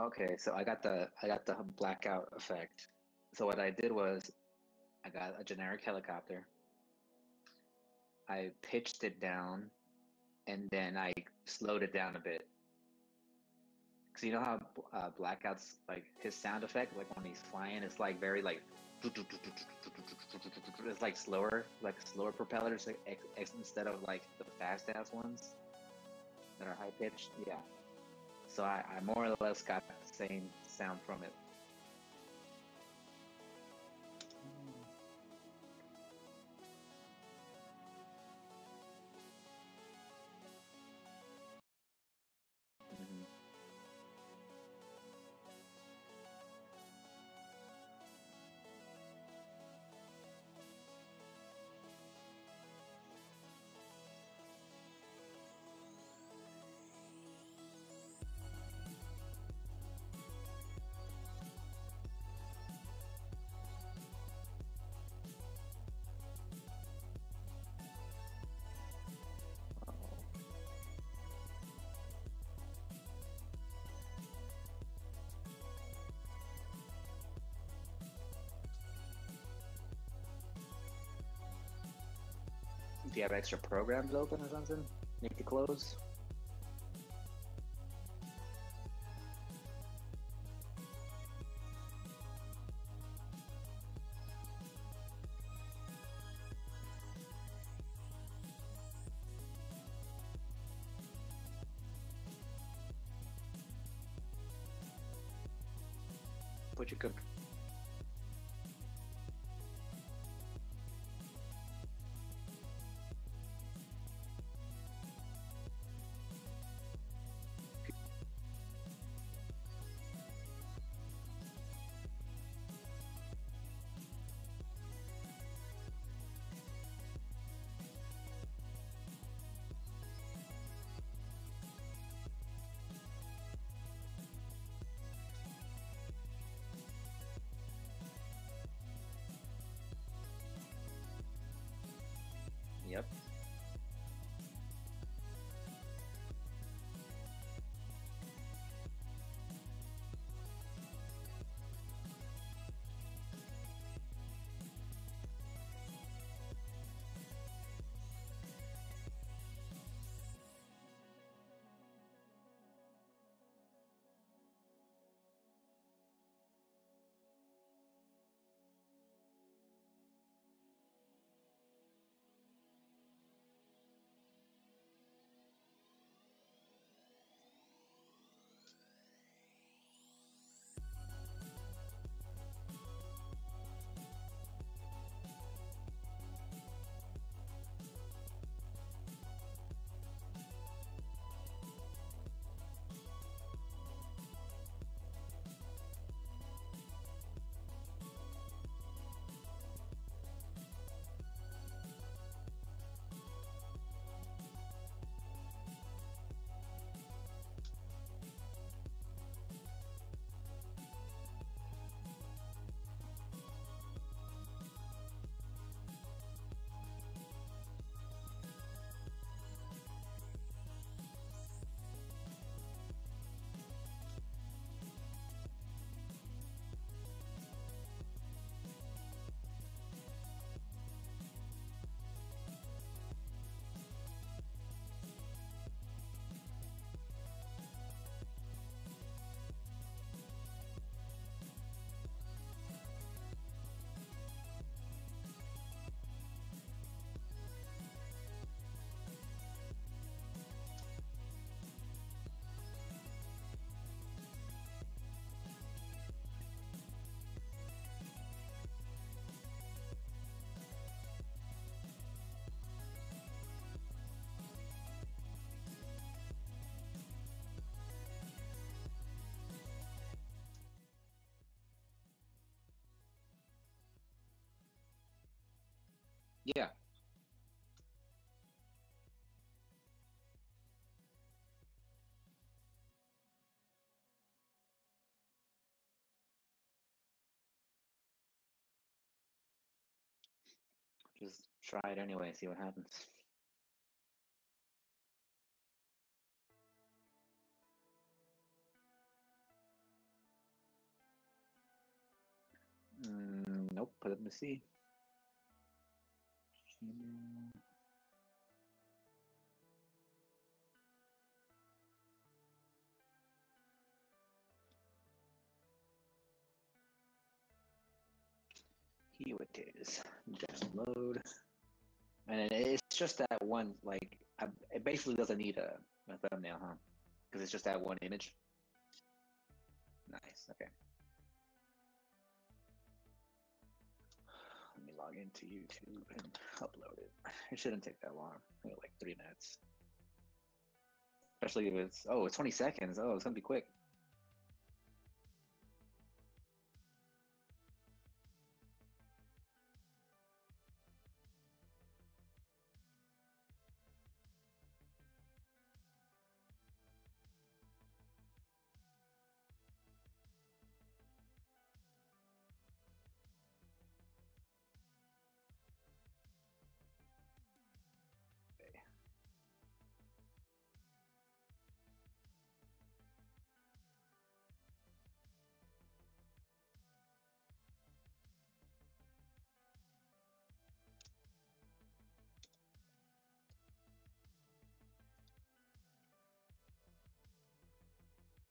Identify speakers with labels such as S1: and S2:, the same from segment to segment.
S1: Okay, so I got the blackout effect. So what I did was I got a generic helicopter. I pitched it down and then I slowed it down a bit. Because you know how Blackout's like his sound effect, like when he's flying, it's like very like it's like slower propellers instead of like the fast ass ones that are high pitched. Yeah. So I more or less got the same sound from it. Mhm. Oh. Do you have extra programs open or something? Need to close? Put your computer. Yep. Yeah. Just try it anyway, see what happens. me see. Here it is. Download. And it's just that one, like, it basically doesn't need a thumbnail, huh? Because it's just that one image. Nice, okay. Let me log into YouTube and upload it. It shouldn't take that long, maybe like 3 minutes. Especially if it's, oh, it's 20 seconds. Oh, it's gonna be quick.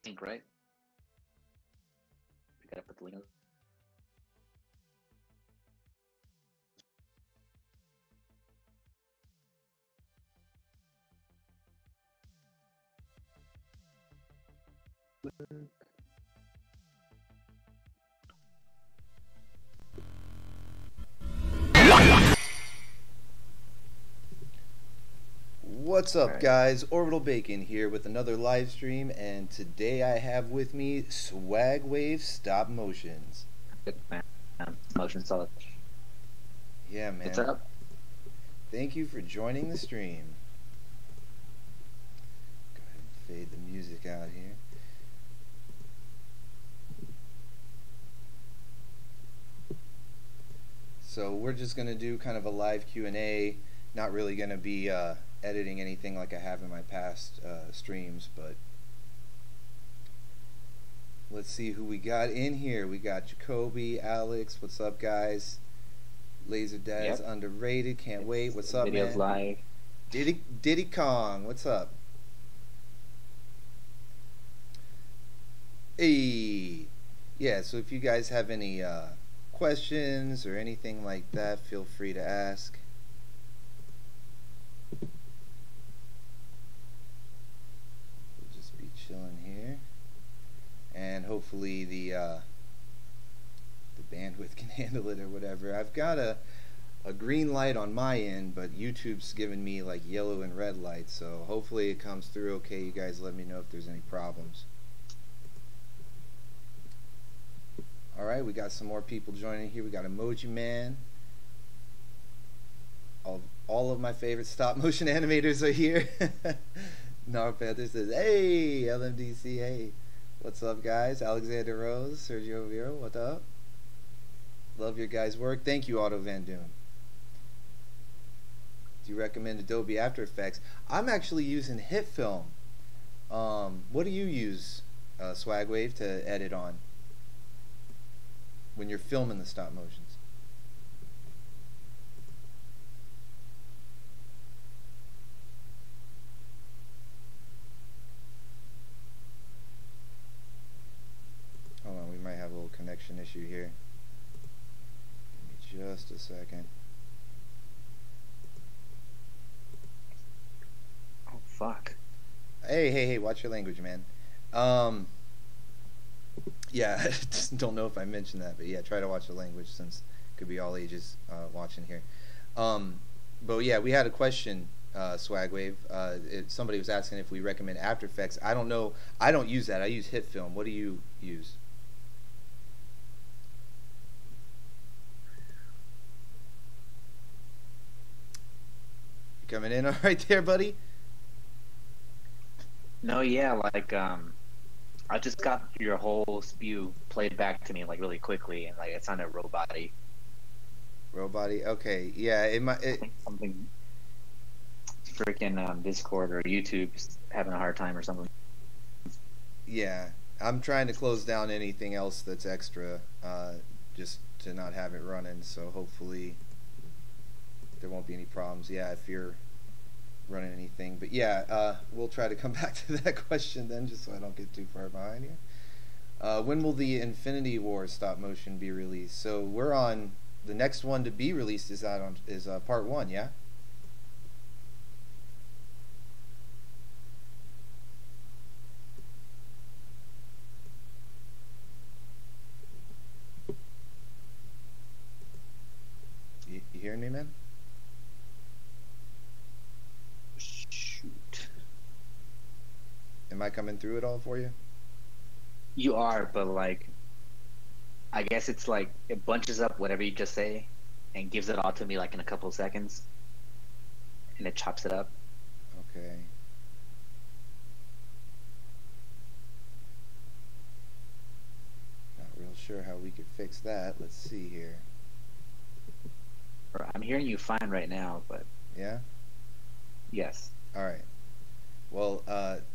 S1: Link, right? We gotta put the link.
S2: What's up, guys? Orbital Bacon here with another live stream, and today I have with me SwagWave Stop Motions.
S1: Good, man. Motion solid.
S2: Yeah, man.
S1: What's up?
S2: Thank you for joining the stream. Go ahead and fade the music out here. So we're just going to do kind of a live Q&A. Not really going to be editing anything like I have in my past streams, but let's see who we got in here. We got Jacoby, Alex, what's up, guys? Laser Dad's underrated, can't wait. What's up,
S1: Videos
S2: man?
S1: live.
S2: Diddy Kong, what's up? Hey, yeah, so if you guys have any questions or anything like that, feel free to ask. We'll just be chilling here, and hopefully the bandwidth can handle it or whatever. I've got a green light on my end, but YouTube's giving me like yellow and red lights, so hopefully it comes through okay. You guys let me know if there's any problems. Alright, we got some more people joining here. We got Emoji Man. All of my favorite stop motion animators are here. Nar Panther says, hey, LMDC, hey. What's up, guys? Alexander Rose, Sergio Vero, what up? Love your guys' work. Thank you, Otto Van Doom. Do you recommend Adobe After Effects? I'm actually using HitFilm. What do you use, SwagWave, to edit on when you're filming the stop motions? Hold on, we might have a little connection issue here. Give me just a second.
S1: Oh, fuck.
S2: Hey, watch your language, man. Yeah, I just don't know if I mentioned that, but yeah, try to watch the language since it could be all ages watching here. But yeah, we had a question, SwagWave. Somebody was asking if we recommend After Effects. I don't know. I don't use that. I use HitFilm. What do you use? You coming in all right there, buddy?
S1: No, yeah, like, I just got your whole spew played back to me like really quickly, and like it sounded robot-y.
S2: Robot-y? Okay, yeah, it might.
S1: I think something freaking Discord or YouTube's having a hard time or something.
S2: Yeah, I'm trying to close down anything else that's extra, just to not have it running. So hopefully there won't be any problems. Yeah, if you're running anything, but yeah, we'll try to come back to that question then, just so I don't get too far behind here. When will the Infinity War stop motion be released? So we're on the next one to be released is part 1, yeah. You hearing me, man?
S1: Shoot.
S2: Am I coming through it all for you?
S1: You are, but like, I guess it's like it bunches up whatever you just say and gives it all to me like in a couple of seconds, and it chops it up.
S2: Okay. Not real sure how we could fix that. Let's see here.
S1: I'm hearing you fine right now, but
S2: Yeah?
S1: yes.
S2: All right. Well,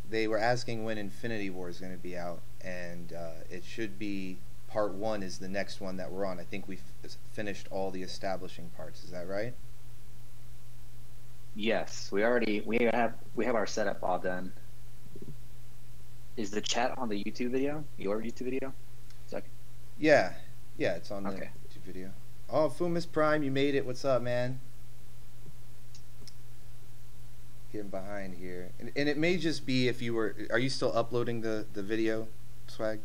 S2: they were asking when Infinity War is going to be out, and it should be part 1 is the next one that we're on. I think we've finished all the establishing parts. Is that right?
S1: Yes, we have our setup all done. Is the chat on the YouTube video? Your YouTube video?
S2: Yeah. Yeah, it's on the
S1: Okay.
S2: YouTube video. Oh, Fumus Prime, you made it. What's up, man? Getting behind here. And it may just be if you were... Are you still uploading the video, Swag?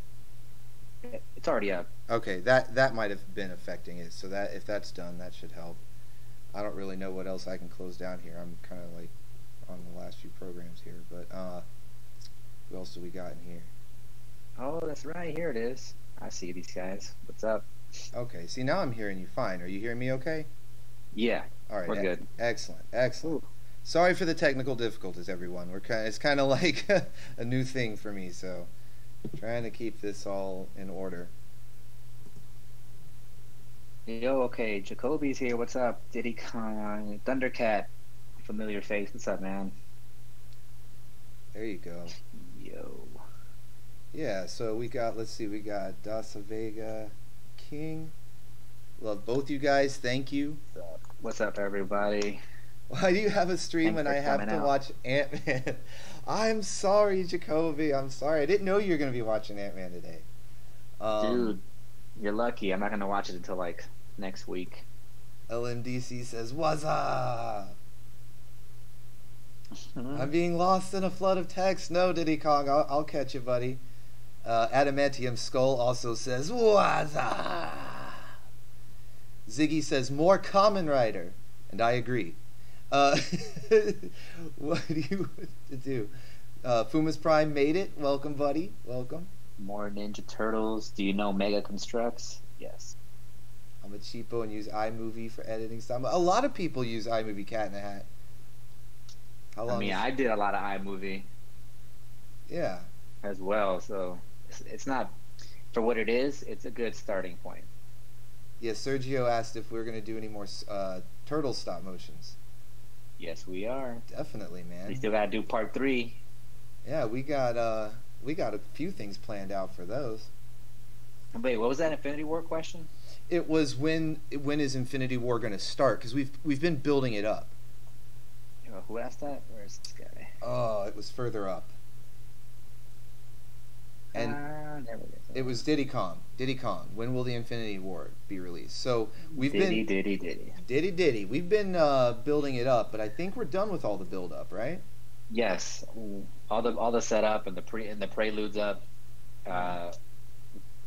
S1: It's already up.
S2: Okay, that might have been affecting it. So that if that's done, that should help. I don't really know what else I can close down here. I'm kind of like on the last few programs here. But what else do we got in here?
S1: Oh, that's right. Here it is. I see these guys. What's up?
S2: Okay, see, now I'm hearing you fine. Are you hearing me okay?
S1: Yeah.
S2: All right,
S1: We're good.
S2: Excellent, excellent.
S1: Ooh.
S2: Sorry for the technical difficulties, everyone. It's kind of like a new thing for me, so trying to keep this all in order.
S1: Yo, okay. Jacoby's here. What's up? Diddy Kong, Thundercat, familiar face. What's up, man?
S2: There you go.
S1: Yo.
S2: Yeah, so we got, let's see, we got Dasa Vega, King. Love both you guys. Thank you.
S1: What's up, everybody?
S2: Why do you have a stream
S1: Thanks
S2: when
S1: for
S2: I have
S1: coming
S2: to
S1: out.
S2: watch Ant-Man? I'm sorry, Jacoby. I'm sorry. I didn't know you were going to be watching Ant-Man today.
S1: Dude, you're lucky. I'm not going to watch it until, like, next week.
S2: LMDC says, "What's up? I'm being lost in a flood of text." No, Diddy Kong. I'll catch you, buddy. Adamantium Skull also says, "What's up?" Ziggy says, "More Kamen Rider." And I agree. What do you want to do? Fumus Prime made it. Welcome, buddy. Welcome.
S1: More Ninja Turtles. Do you know Mega Constructs? Yes.
S2: I'm a cheapo and use iMovie for editing stuff. A lot of people use iMovie Cat in a Hat. How long?
S1: I mean, I did a lot of iMovie.
S2: Yeah.
S1: As well, so it's not, for what it is, it's a good starting point.
S2: Yeah, Sergio asked if we were going to do any more turtle stop motions.
S1: Yes, we are.
S2: Definitely, man.
S1: We still gotta do part 3.
S2: Yeah, we got a few things planned out for those.
S1: Wait, what was that Infinity War question?
S2: It was when is Infinity War going to start? Because we've been building it up.
S1: Who asked that? Where's this guy?
S2: Oh, it was further up. And
S1: there we go.
S2: it was Diddy Kong. When will the Infinity War be released? So we've
S1: Diddy.
S2: Diddy. We've been building it up, but I think we're done with all the build up, right?
S1: Yes, all the setup and the preludes up.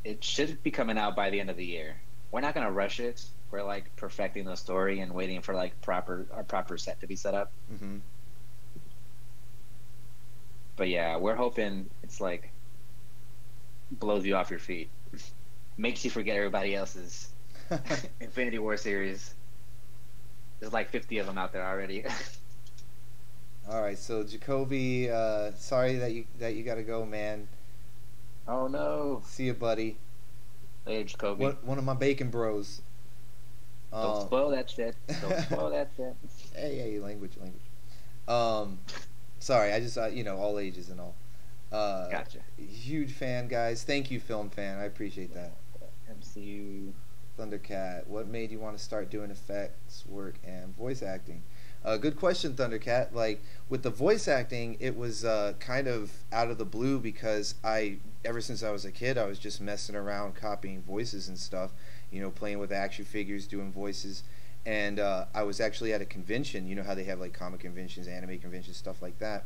S1: It should be coming out by the end of the year. We're not gonna rush it. We're like perfecting the story and waiting for like our proper set to be set up.
S2: Mm-hmm.
S1: But yeah, we're hoping it's like blows you off your feet, makes you forget everybody else's Infinity War series. There's like 50 of them out there already.
S2: All right, so Jacoby, sorry that you got to go, man.
S1: Oh no.
S2: See you, buddy.
S1: Later, Jacoby.
S2: One of my bacon bros.
S1: Don't spoil that shit. Don't spoil that shit.
S2: Hey, language. Sorry, I just all ages and all.
S1: Gotcha.
S2: Huge fan, guys. Thank you, film fan. I appreciate that.
S1: MCU.
S2: Thundercat, what made you want to start doing effects work and voice acting? Good question, Thundercat. Like with the voice acting, it was kind of out of the blue because ever since I was a kid, I was just messing around copying voices and stuff, playing with action figures, doing voices. And I was actually at a convention. You know how they have like comic conventions, anime conventions, stuff like that.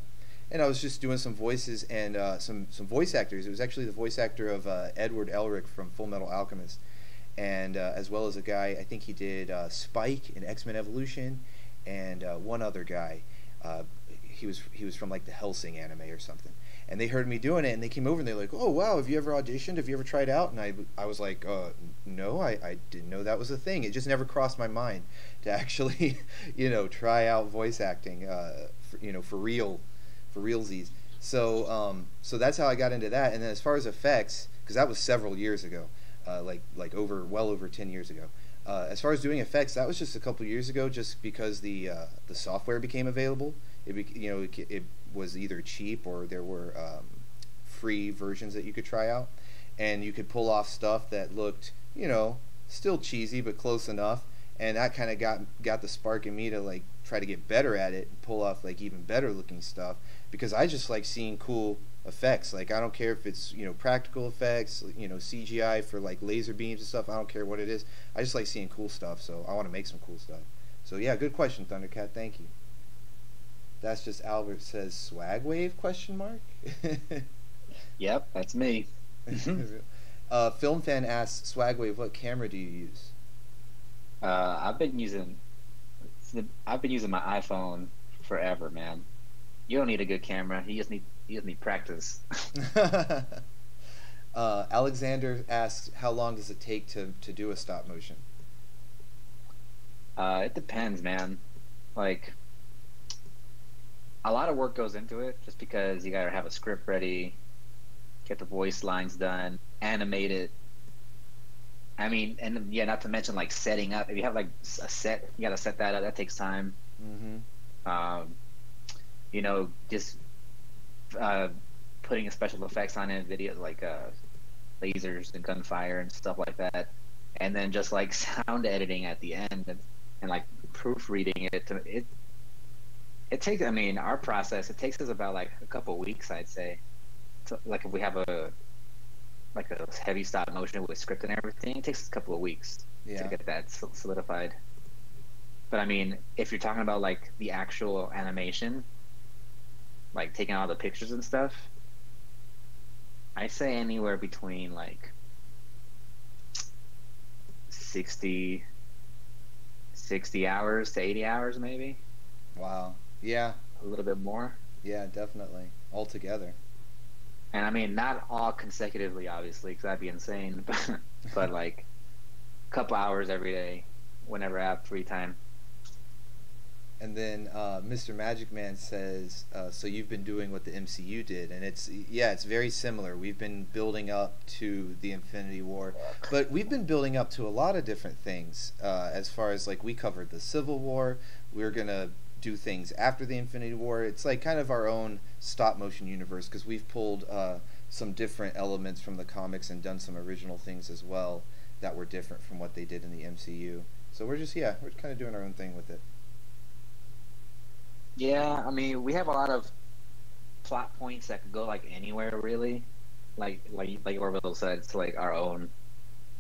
S2: And I was just doing some voices and some voice actors. It was actually the voice actor of Edward Elric from Full Metal Alchemist, and as well as a guy, I think he did Spike in X-Men Evolution, and one other guy. He was from like the Hellsing anime or something. And they heard me doing it, and they came over and they're like, "Oh wow, have you ever auditioned? Have you ever tried out?" And I was like, "No, I didn't know that was a thing. It just never crossed my mind to actually, try out voice acting, for realsies." So that's how I got into that. And then as far as effects, because that was several years ago, well over 10 years ago. As far as doing effects, that was just a couple years ago, just because the software became available. It was either cheap or there were free versions that you could try out, and you could pull off stuff that looked, still cheesy but close enough. And that kind of got the spark in me to like try to get better at it and pull off like even better looking stuff, because I just like seeing cool effects. Like I don't care if it's practical effects, CGI for like laser beams and stuff. I don't care what it is. I just like seeing cool stuff, so I want to make some cool stuff. So yeah, good question, Thundercat. Thank you. That's just Albert says SwagWave question mark.
S1: Yep, that's me.
S2: Film fan asks SwagWave, what camera do you use?
S1: I've been using my iPhone forever, man. You don't need a good camera. You just need practice.
S2: Alexander asks, how long does it take to do a stop motion?
S1: It depends, man. Like, a lot of work goes into it just because you gotta have a script ready, get the voice lines done, animate it. I mean, and yeah, not to mention like setting up. If you have like a set, you gotta set that up. That takes time.
S2: Mm-hmm.
S1: Just putting special effects on it, videos like lasers and gunfire and stuff like that, and then just like sound editing at the end and like proofreading it. It takes. I mean, our process. It takes us about like a couple weeks, I'd say. So, like if we have a heavy stop motion with script and everything, it takes us a couple of weeks to get that solidified. But I mean, if you're talking about like the actual animation, like taking all the pictures and stuff, I say anywhere between like 60 hours to 80 hours maybe.
S2: Wow. Yeah.
S1: A little bit more.
S2: Yeah, definitely. Altogether.
S1: And I mean, not all consecutively, obviously, because that'd be insane. But like a couple hours every day, whenever I have free time.
S2: And then Mr. Magic Man says, so you've been doing what the MCU did, and it's very similar. We've been building up to the Infinity War, but we've been building up to a lot of different things. As far as like we covered the Civil War, we're gonna do things after the Infinity War. It's like kind of our own stop motion universe, because we've pulled some different elements from the comics and done some original things as well that were different from what they did in the MCU. So we're kind of doing our own thing with it.
S1: Yeah, I mean, we have a lot of plot points that could go like anywhere, really. Like Orbital said, it's like our own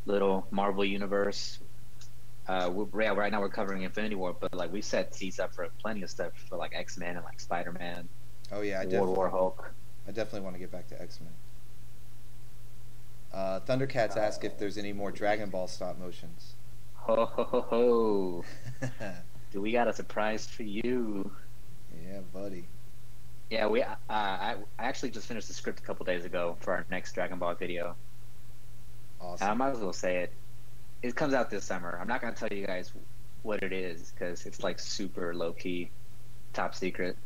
S1: little Marvel universe. Right now we're covering Infinity War, but like we set seeds up for plenty of stuff for like X-Men and like Spider-Man.
S2: Oh yeah,
S1: World War Hulk.
S2: I definitely want to get back to X-Men. Thundercats ask if there's any more Dragon Ball stop motions.
S1: Ho ho ho ho! Do we got a surprise for you?
S2: Yeah, buddy.
S1: Yeah, I actually just finished the script a couple days ago for our next Dragon Ball video.
S2: Awesome.
S1: I might as well say it. It comes out this summer. I'm not going to tell you guys what it is because it's like super low key, top secret.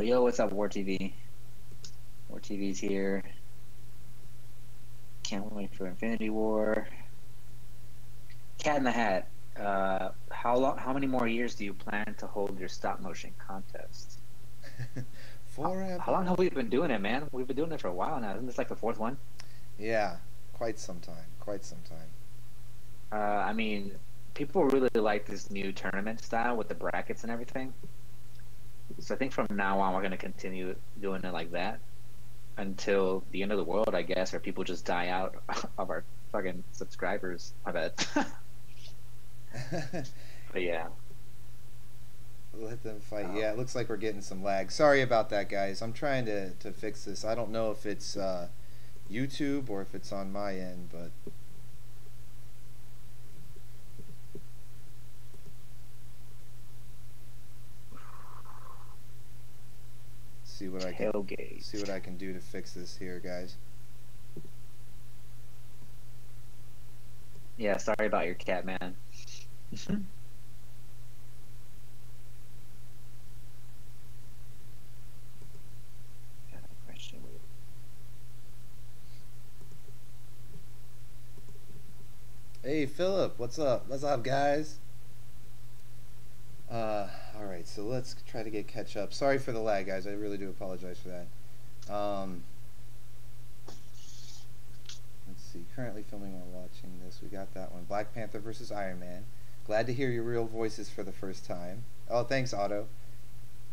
S1: Yo, what's up, War TV? War TV's here. Can't wait for Infinity War. Cat in the Hat. How many more years do you plan to hold your stop motion contest?
S2: Forever.
S1: How long have we been doing it, man? We've been doing it for a while now. Isn't this like the fourth one?
S2: Yeah, quite some time. Quite some time.
S1: I mean, people really like this new tournament style with the brackets and everything. So I think from now on we're gonna continue doing it like that until the end of the world, I guess, or people just die out of our fucking subscribers. I bet. But yeah.
S2: Let them fight. Yeah, it looks like we're getting some lag. Sorry about that, guys. I'm trying to fix this. I don't know if it's YouTube or if it's on my end, but see what I can do to fix this here, guys.
S1: Yeah, sorry about your cat, man.
S2: Hey, Philip, what's up? What's up, guys? All right, so let's try to catch up. Sorry for the lag, guys. I really do apologize for that. Let's see. Currently filming while watching this. We got that one. Black Panther versus Iron Man. Glad to hear your real voices for the first time. Oh, thanks, Otto.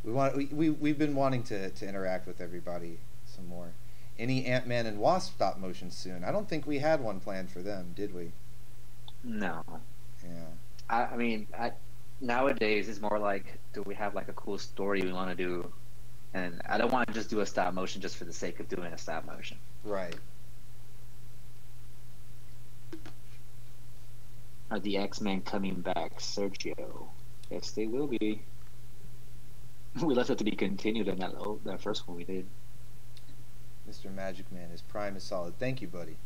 S2: We've been wanting to interact with everybody some more. Any Ant-Man and Wasp stop motion soon? I don't think we had one planned for them, did we?
S1: No.
S2: Yeah.
S1: I mean, nowadays it's more like, do we have like a cool story we want to do? And I don't want to just do a stop motion just for the sake of doing a stop motion.
S2: Right.
S1: Are the X-Men coming back, Sergio? Yes, they will be. We left it to be continued in that first one we did.
S2: Mr. Magic Man, his prime is solid. Thank you, buddy.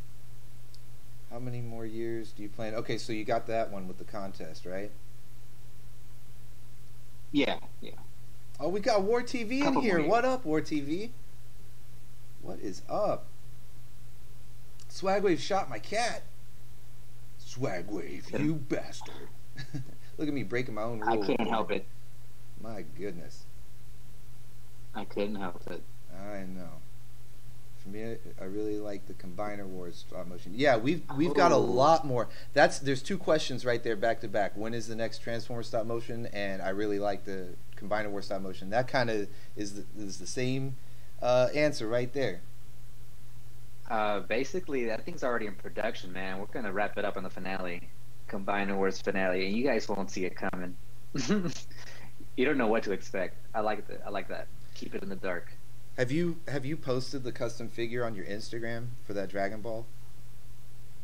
S2: How many more years do you plan? Okay, so you got that one with the contest, right?
S1: Yeah.
S2: Oh, we got War TV in here. What up, War TV? What is up? SwagWave shot my cat. SwagWave, you bastard. Look at me breaking my own rules.
S1: I couldn't help it.
S2: My goodness.
S1: I couldn't help it.
S2: I know. For me, I really like the Combiner Wars stop motion. Yeah, we've got a lot more. There's two questions right there back to back. When is the next Transformer stop motion? And I really like the Combiner Wars stop motion. That kind of is the same answer right there.
S1: Basically, that thing's already in production, man. We're gonna wrap it up on the finale, Combiner Wars finale, and you guys won't see it coming. You don't know what to expect. I like that. Keep it in the dark.
S2: Have you posted the custom figure on your Instagram for that Dragon Ball?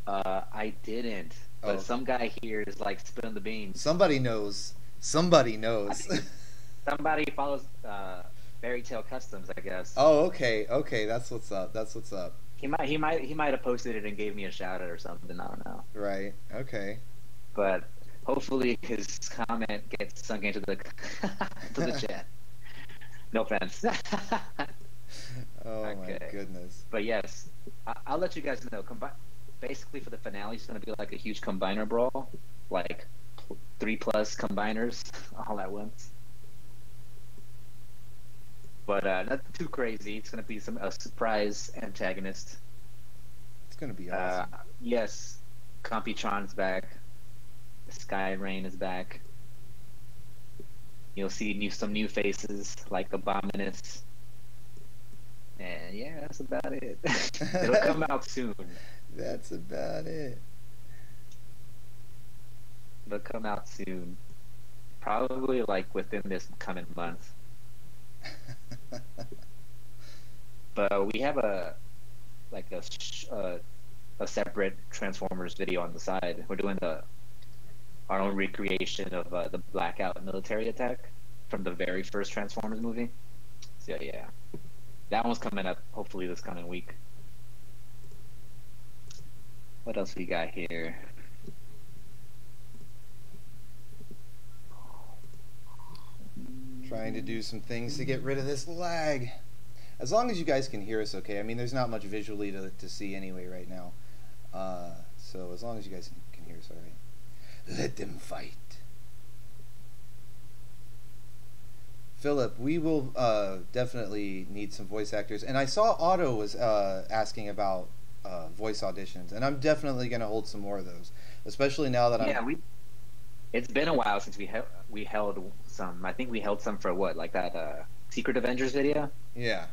S1: I didn't, but some guy here is like spilling the beans.
S2: Somebody knows. Somebody
S1: follows Fairy Tale Customs, I guess.
S2: Oh, okay. That's what's up.
S1: He might have posted it and gave me a shout out or something. I don't know.
S2: Right. Okay.
S1: But hopefully his comment gets sunk into the to the chat. No offense.
S2: Oh okay. My goodness.
S1: But yes, I'll let you guys know. Basically, for the finale, it's going to be like a huge combiner brawl, like 3+ combiners all at once. But not too crazy. It's going to be a surprise antagonist.
S2: It's going to be awesome.
S1: Yes, Computron's back. Sky Rain is back. You'll see some new faces like Abominus. And yeah, that's about it. It'll come out soon.
S2: That's about it.
S1: It'll come out soon. Probably like within this coming month. But we have a separate Transformers video on the side. We're doing our own recreation of the Blackout military attack from the very first Transformers movie. So yeah, that one's coming up hopefully this coming week. What else we got here?
S2: Trying to do some things to get rid of this lag. As long as you guys can hear us okay. I mean, there's not much visually to see anyway right now. So as long as you guys can hear us all right. Let them fight. Philip, we will definitely need some voice actors. And I saw Otto was asking about voice auditions, and I'm definitely going to hold some more of those, especially now that
S1: Yeah,
S2: I'm.
S1: it's been a while since we held some. I think we held some for what, like that Secret Avengers video.
S2: Yeah.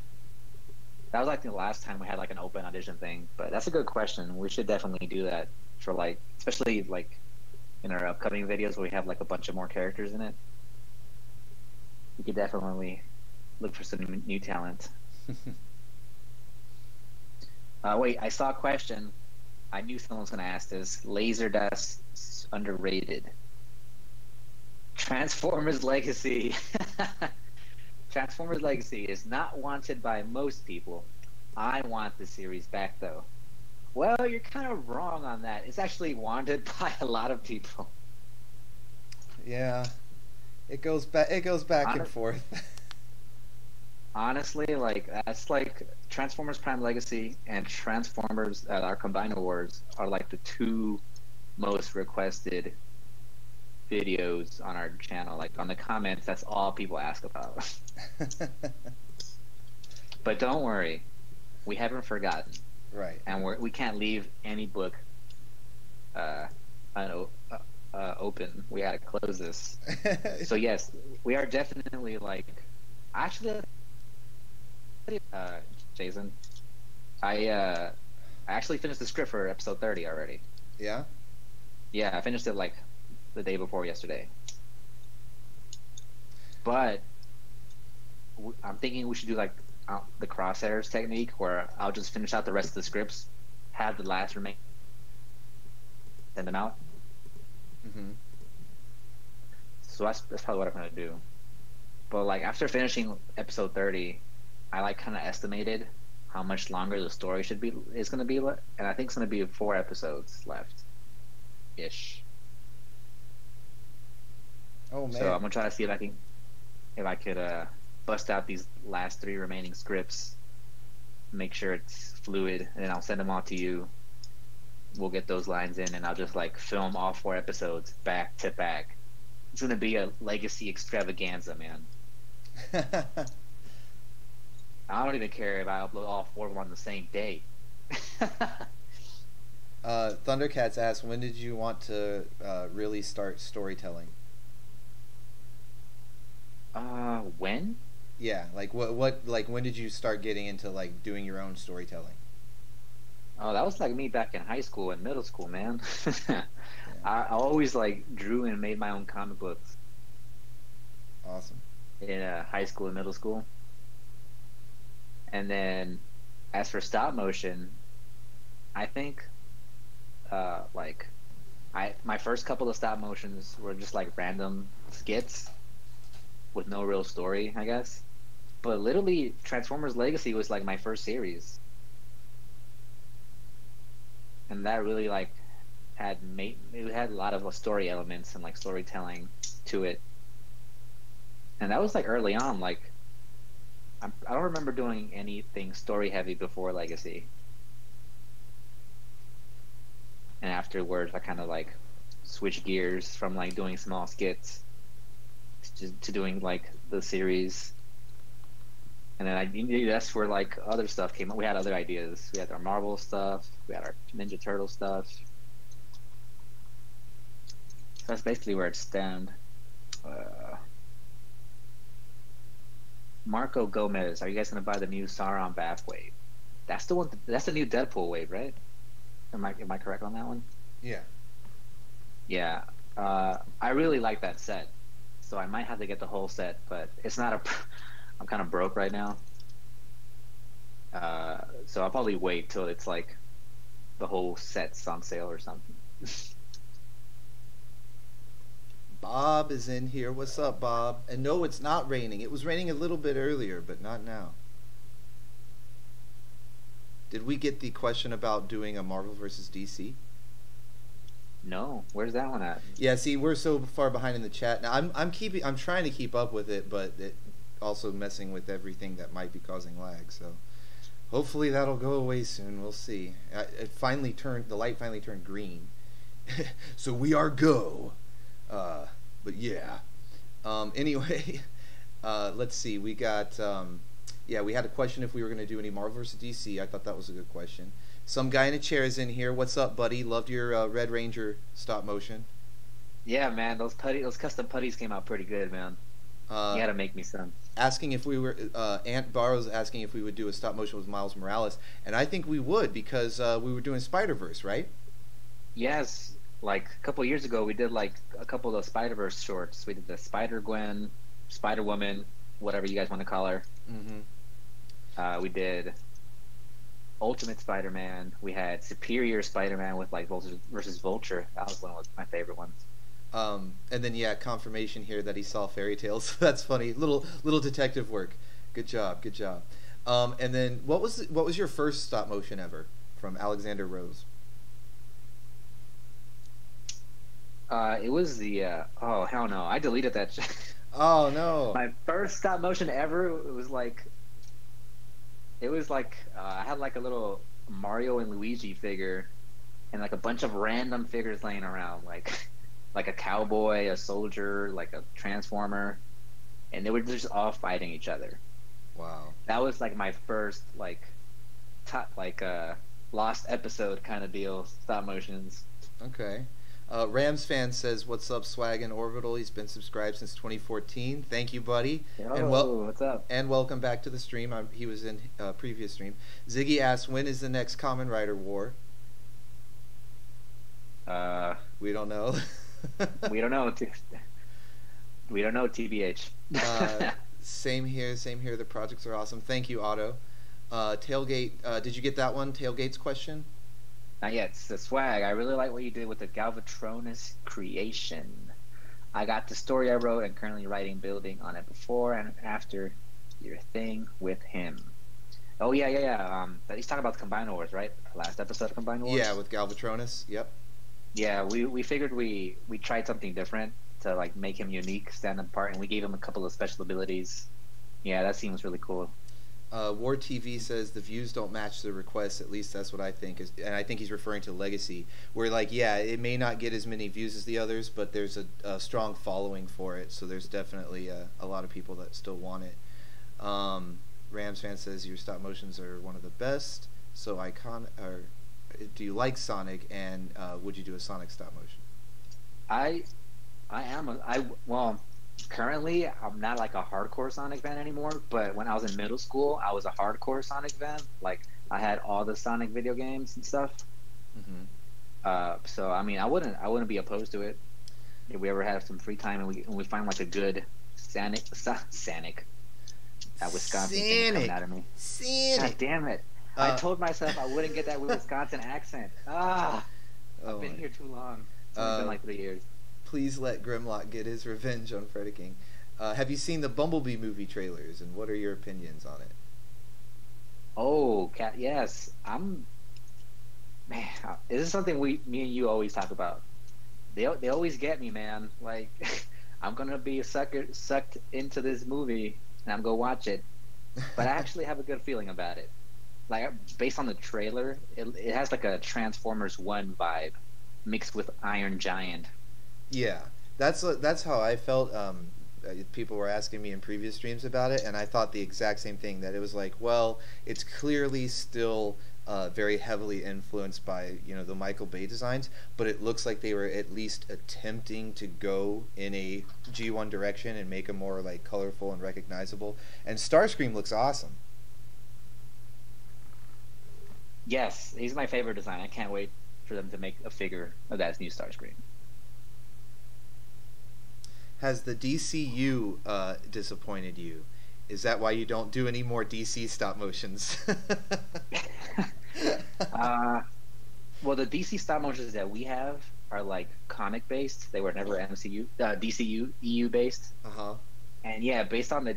S1: That was like the last time we had like an open audition thing. But that's a good question. We should definitely do that for like, especially like in our upcoming videos where we have like a bunch of more characters in it. We could definitely look for some new talent. Wait, I saw a question. I knew someone was going to ask this. Laserdust's underrated. Transformers Legacy. Transformers Legacy is not wanted by most people. I want the series back, though. Well, you're kind of wrong on that. It's actually wanted by a lot of people.
S2: Yeah, it goes back. It goes back and forth.
S1: Honestly, like that's like Transformers Prime Legacy and Transformers our Combined Awards are like the two most requested videos on our channel. Like on the comments, that's all people ask about. But don't worry, we haven't forgotten.
S2: Right.
S1: And we can't leave any book open. We gotta close this. So yes, we are definitely like. Actually, Jason, I actually finished the script for episode 30 already.
S2: Yeah.
S1: Yeah, I finished it like the day before yesterday. But I'm thinking we should do like the crosshairs technique, where I'll just finish out the rest of the scripts, have the last remain, send them out.
S2: Mm-hmm.
S1: So that's probably what I'm gonna do. But like after finishing episode 30, I like kind of estimated how much longer the story is gonna be, and I think it's gonna be 4 episodes left, ish.
S2: Oh man!
S1: So I'm gonna try to see if I could bust out these last 3 remaining scripts, make sure it's fluid, and then I'll send them all to you. We'll get those lines in, and I'll just like film all 4 episodes back to back. It's gonna be a legacy extravaganza, man. I don't even care if I upload all 4 of them on the same day.
S2: Thundercats asks, when did you want to really start storytelling?
S1: When?
S2: Yeah, like what like when did you start getting into like doing your own storytelling?
S1: Oh, that was like me back in high school and middle school, man.
S2: Yeah.
S1: I always like drew and made my own comic books.
S2: Awesome.
S1: In high school and middle school. And then as for stop motion, I think my first couple of stop motions were just like random skits with no real story, I guess. But literally Transformers Legacy was like my first series. And that really like had a lot of story elements and like storytelling to it. And that was like early on. Like I don't remember doing anything story heavy before Legacy. And afterwards, I kind of like switched gears from like doing small skits to doing like the series. And then that's where like other stuff came up. We had other ideas. We had our Marvel stuff. We had our Ninja Turtle stuff. So that's basically where it stemmed. Marco Gomez, are you guys gonna buy the new Sauron Bath wave? That's the one. That's the new Deadpool wave, right? Am I correct on that one?
S2: Yeah.
S1: Yeah. I really like that set, so I might have to get the whole set, but it's not a. I'm kind of broke right now, so I'll probably wait till it's like the whole set's on sale or something.
S2: Bob is in here. What's up, Bob? And no, it's not raining. It was raining a little bit earlier, but not now. Did we get the question about doing a Marvel versus DC?
S1: No, where's that one at?
S2: Yeah, see, we're so far behind in the chat. Now, I'm trying to keep up with it, but it also messing with everything that might be causing lag. So hopefully that'll go away soon. We'll see. The light finally turned green, so we are go. But yeah. Anyway, Let's see. We got yeah. We had a question if we were going to do any Marvel vs. DC. I thought that was a good question. Some guy in a chair is in here. What's up, buddy? Loved your Red Ranger stop motion.
S1: Yeah, man, those custom putties came out pretty good, man. You gotta make me some.
S2: Asking if we were Ant Barrow's asking if we would do a stop motion with Miles Morales, and I think we would because we were doing Spider-Verse, right?
S1: Yes, like a couple years ago, we did like a couple of Spider-Verse shorts. We did the Spider-Gwen, Spider-Woman, whatever you guys want to call her. We did Ultimate Spider-Man. We had Superior Spider-Man with like Vulture versus Vulture. That was one of my favorite ones.
S2: And then yeah, confirmation here that he saw Fairy Tales. That's funny. Little detective work. Good job. Good job. And then what was your first stop motion ever from Alexander Rose?
S1: It was the oh hell no, I deleted that.
S2: Oh no.
S1: My first stop motion ever. It was like I had like a little Mario and Luigi figure, and like a bunch of random figures laying around, like a cowboy, a soldier, like a transformer, and they were just all fighting each other.
S2: Wow.
S1: That was like my first lost episode kind of deal, stop motions.
S2: Okay. Rams fan says, "What's up, Swag and Orbital?" He's been subscribed since 2014. Thank you, buddy.
S1: And what's up?
S2: And welcome back to the stream. He was in previous stream. Ziggy asks, "When is the next Kamen Rider War?" We don't know.
S1: We don't know. We don't know, TBH.
S2: Same here. The projects are awesome. Thank you, Otto. Tailgate, did you get that one? Tailgate's question?
S1: Not yet. It's the Swag. I really like what you did with the Galvatronus creation. I got the story I wrote and currently writing building on it before and after your thing with him. Oh, yeah. He's talking about the Combine Wars, right? Last episode of Combine Wars?
S2: Yeah, with Galvatronus. Yep.
S1: Yeah, we figured we tried something different to like make him unique, stand apart, and we gave him a couple of special abilities. Yeah, that seems really cool.
S2: War TV says the views don't match the requests. At least that's what I think. And I think he's referring to Legacy, where like yeah, it may not get as many views as the others, but there's a strong following for it. So there's definitely a lot of people that still want it. Rams fan says your stop motions are one of the best. So do you like Sonic, and would you do a Sonic stop motion?
S1: Well, currently I'm not like a hardcore Sonic fan anymore, but when I was in middle school, I was a hardcore Sonic fan. Like I had all the Sonic video games and stuff. So I mean, I wouldn't be opposed to it if we ever have some free time and we find like a good Sonic. That Wisconsin thing coming out of me. God damn it. I told myself I wouldn't get that Wisconsin accent. I've been here too long. It's only been like 3 years.
S2: Please let Grimlock get his revenge on Freddy King. Have you seen the Bumblebee movie trailers, and what are your opinions on it?
S1: Oh, yes. Man, this is something me and you always talk about. They always get me, man. Like, I'm gonna be sucked into this movie, and I'm gonna watch it. But I actually have a good feeling about it. Like, based on the trailer, it has like a Transformers 1 vibe mixed with Iron Giant.
S2: Yeah, that's how I felt. People were asking me in previous streams about it, and I thought the exact same thing, that it was like, well, it's clearly still very heavily influenced by the Michael Bay designs, but it looks like they were at least attempting to go in a G1 direction and make them more like colorful and recognizable. And Starscream looks awesome.
S1: Yes, he's my favorite design. I can't wait for them to make a figure of that new Starscream.
S2: Has the DCU disappointed you? Is that why you don't do any more DC stop motions?
S1: Well, the DC stop motions that we have are like comic based. They were never DCU EU based. And yeah, based on the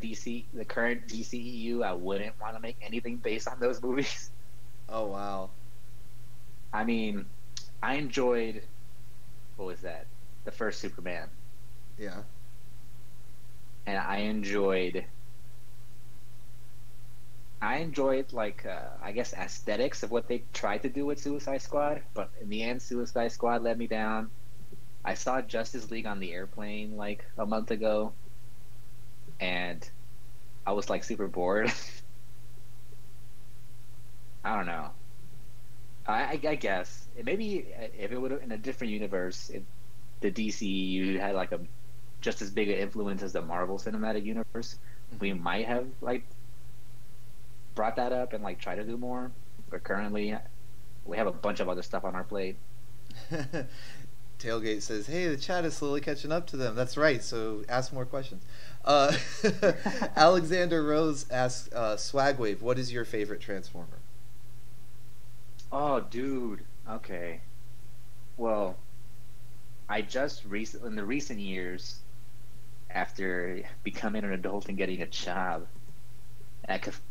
S1: current DCEU, I wouldn't want to make anything based on those movies.
S2: Oh wow.
S1: I mean, I enjoyed, what was that? The first Superman.
S2: Yeah.
S1: And I enjoyed like I guess aesthetics of what they tried to do with Suicide Squad, but in the end Suicide Squad let me down. I saw Justice League on the airplane like a month ago, and I was like super bored. I don't know. I guess maybe if it would have in a different universe, if the DCU had like a just as big an influence as the Marvel Cinematic Universe, we might have like brought that up and like try to do more. But currently, we have a bunch of other stuff on our plate.
S2: Tailgate says, "Hey, the chat is slowly catching up to them." That's right. So ask more questions. Uh, Alexander Rose asks, "SwagWave, what is your favorite Transformer?"
S1: Oh, dude. Okay. Well, I just recently, in the recent years, after becoming an adult and getting a job,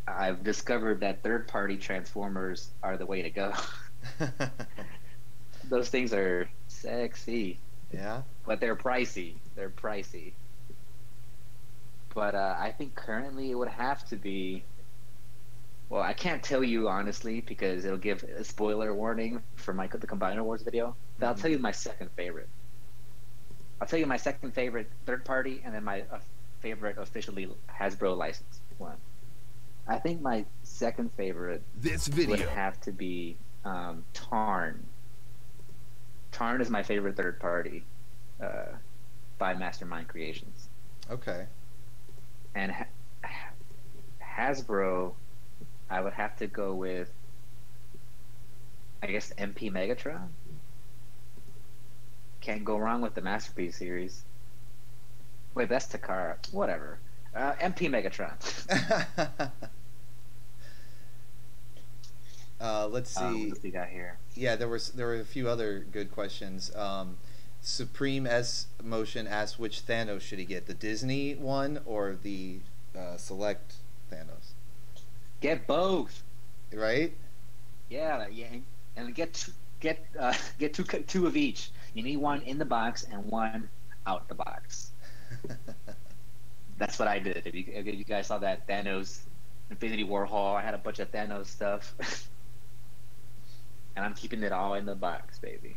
S1: I've discovered that third-party Transformers are the way to go. Those things are sexy.
S2: Yeah.
S1: But they're pricey. They're pricey. But I think currently it would have to be. Well, I can't tell you honestly because it'll give a spoiler warning for the Combiner Wars video. But I'll tell you my second favorite. I'll tell you my second favorite third party, and then my favorite officially Hasbro licensed one. I think my second favorite would have to be Tarn. Tarn is my favorite third party by Mastermind Creations.
S2: Okay.
S1: And Hasbro, I would have to go with, I guess, MP Megatron. Can't go wrong with the Masterpiece series. Wait, that's Takara. Whatever. MP Megatron.
S2: Let's see.
S1: What else we got here?
S2: Yeah, there were a few other good questions. Supreme S Motion asked which Thanos should he get, the Disney one or the Select Thanos?
S1: Get both.
S2: Right?
S1: Yeah, and get two of each. You need one in the box and one out the box. That's what I did. If you guys saw that Thanos Infinity War haul, I had a bunch of Thanos stuff. And I'm keeping it all in the box, baby.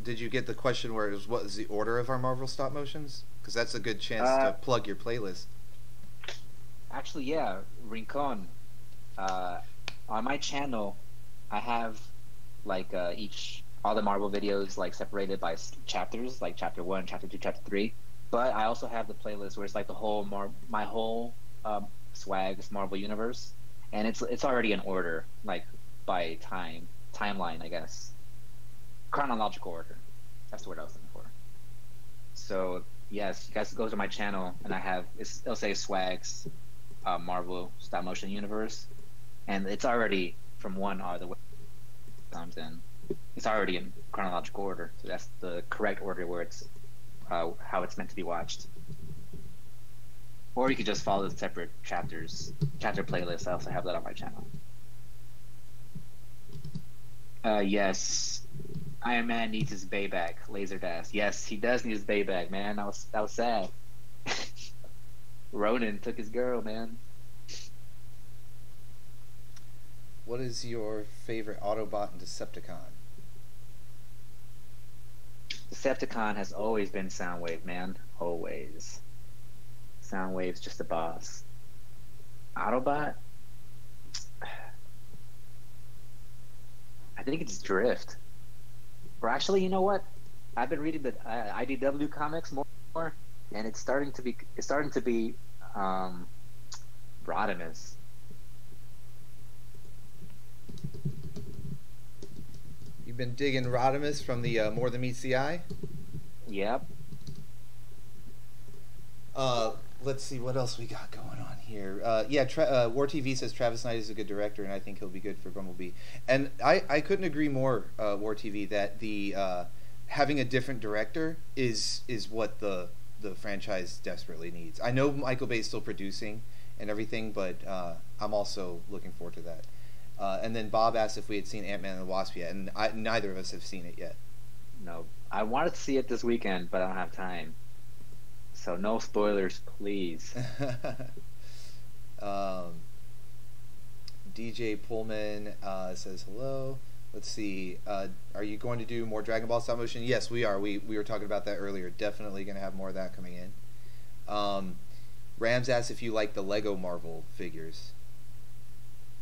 S2: Did you get the question where it was what is the order of our Marvel stop motions? Because that's a good chance to plug your playlist.
S1: Actually, yeah, Rincon. On my channel, I have like all the Marvel videos like separated by chapters, like chapter 1, chapter 2, chapter 3. But I also have the playlist where it's like the whole my whole Swag's Marvel universe, and it's already in order, like by timeline, I guess, chronological order. That's the word I was looking for. So yes, you guys go to my channel, and it'll say Swag's Marvel stop motion universe, and it's already from 1 all the way comes in. It's already in chronological order, so that's the correct order where it's how it's meant to be watched. Or you could just follow the separate chapter playlist. I also have that on my channel. Yes, Iron Man needs his bayback, Laserdash. Yes, he does need his bayback, man. That was sad. Ronan took his girl, man.
S2: What is your favorite Autobot and Decepticon?
S1: Decepticon has always been Soundwave, man. Always. Soundwave's just a boss. Autobot? I think it's Drift. Or actually, you know what? I've been reading the IDW comics more, and it's starting to be Rodimus.
S2: You've been digging Rodimus from the More Than Meets the Eye?
S1: Yep.
S2: Let's see what else we got going on here. War TV says Travis Knight is a good director, and I think he'll be good for Bumblebee. And I couldn't agree more, War TV, that the having a different director is what the franchise desperately needs. I know Michael Bay's still producing and everything, but I'm also looking forward to that. And then Bob asked if we had seen Ant-Man and the Wasp yet, and neither of us have seen it yet.
S1: No, I wanted to see it this weekend, but I don't have time. So no spoilers, please.
S2: DJ Pullman says hello. Let's see. Are you going to do more Dragon Ball stop motion? Yes, we are. We were talking about that earlier. Definitely going to have more of that coming in. Rams asked if you like the Lego Marvel figures.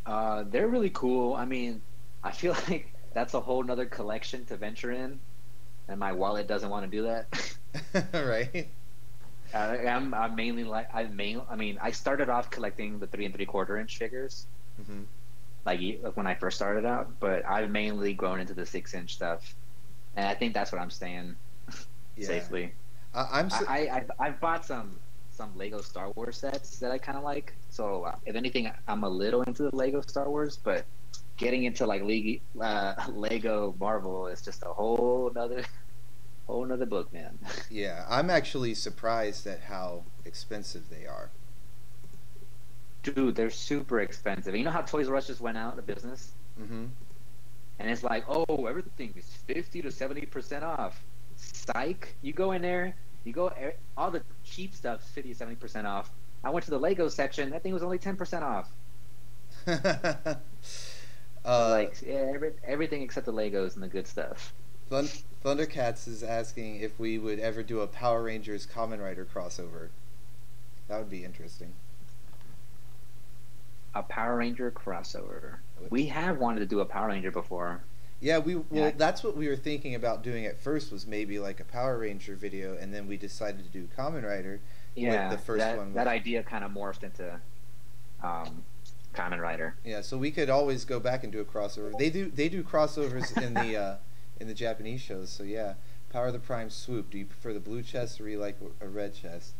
S1: They're really cool. I mean, I feel like that's a whole nother collection to venture in, and my wallet doesn't want to do that.
S2: Right.
S1: I'm mainly like I mean I started off collecting the 3 3/4 inch figures,
S2: Mm-hmm.
S1: like when I first started out, but I've mainly grown into the 6 inch stuff, and I think that's what I'm staying safely. I've bought some Lego Star Wars sets that I kind of like. So if anything, I'm a little into the Lego Star Wars, but getting into like Lego Marvel is just a whole nother book, man.
S2: Yeah, I'm actually surprised at how expensive they are.
S1: Dude, they're super expensive. You know how Toys R Us just went out of business?
S2: Mm-hmm.
S1: And it's like, oh, everything is 50 to 70% off. Psych. You go in there, all the cheap stuff 50 to 70% off. I went to the Lego section, that thing was only 10% off. Yeah, everything except the Legos and the good stuff.
S2: Thundercats is asking if we would ever do a Power Rangers Kamen Rider crossover. That would be interesting.
S1: A Power Ranger crossover. We have wanted to do a Power Ranger before.
S2: Yeah, that's what we were thinking about doing at first, was maybe like a Power Ranger video, and then we decided to do Kamen Rider.
S1: Yeah,
S2: with the first one.
S1: That idea kind of morphed into Kamen Rider.
S2: Yeah, so we could always go back and do a crossover. They do crossovers in the Japanese shows. So yeah, Power of the Prime Swoop. Do you prefer the blue chest, or you like a red chest?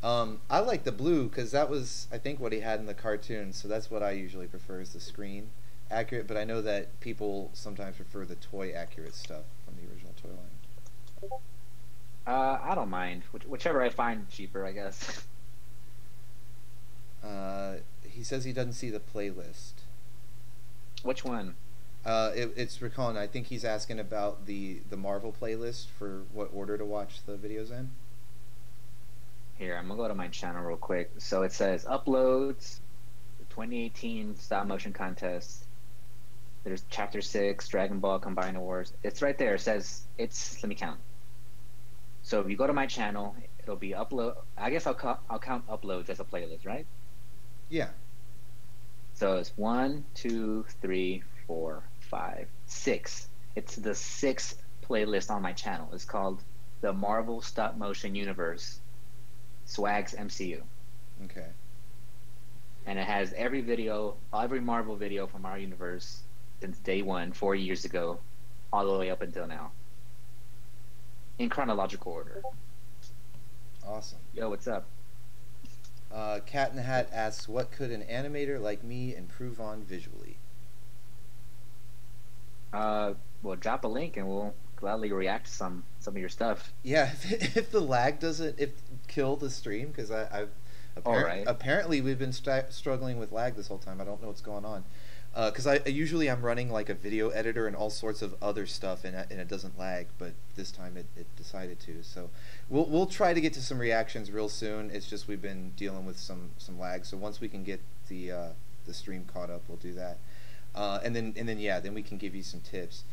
S2: I like the blue because that was, I think, what he had in the cartoon. So that's what I usually prefer, is the screen accurate. But I know that people sometimes prefer the toy accurate stuff from the original toy line.
S1: I don't mind. Whichever I find cheaper, I guess.
S2: He says he doesn't see the playlist.
S1: Which one?
S2: It's recalling. I think he's asking about the Marvel playlist for what order to watch the videos in.
S1: Here, I'm gonna go to my channel real quick. So it says uploads, the 2018 stop motion contest. There's Chapter 6, Dragon Ball Combined Wars. It's right there. It says let me count. So if you go to my channel, it'll be upload. I guess I'll count uploads as a playlist, right?
S2: Yeah.
S1: So it's 1, 2, 3, 4, 5, 6. It's the 6th playlist on my channel. It's called the Marvel Stop Motion Universe, Swag's MCU.
S2: Okay.
S1: And it has every Marvel video from our universe since day one, 4 years ago, all the way up until now, in chronological order.
S2: Awesome.
S1: Yo, what's up?
S2: Cat in the Hat asks, what could an animator like me improve on visually?
S1: Well, drop a link and we'll gladly react to some of your stuff.
S2: Yeah, if the lag doesn't kill the stream, because apparently we've been struggling with lag this whole time. I don't know what's going on. Because I'm running like a video editor and all sorts of other stuff, and it doesn't lag, but this time it decided to. So we'll try to get to some reactions real soon. It's just we've been dealing with some lag. So once we can get the stream caught up, we'll do that. And then we can give you some tips.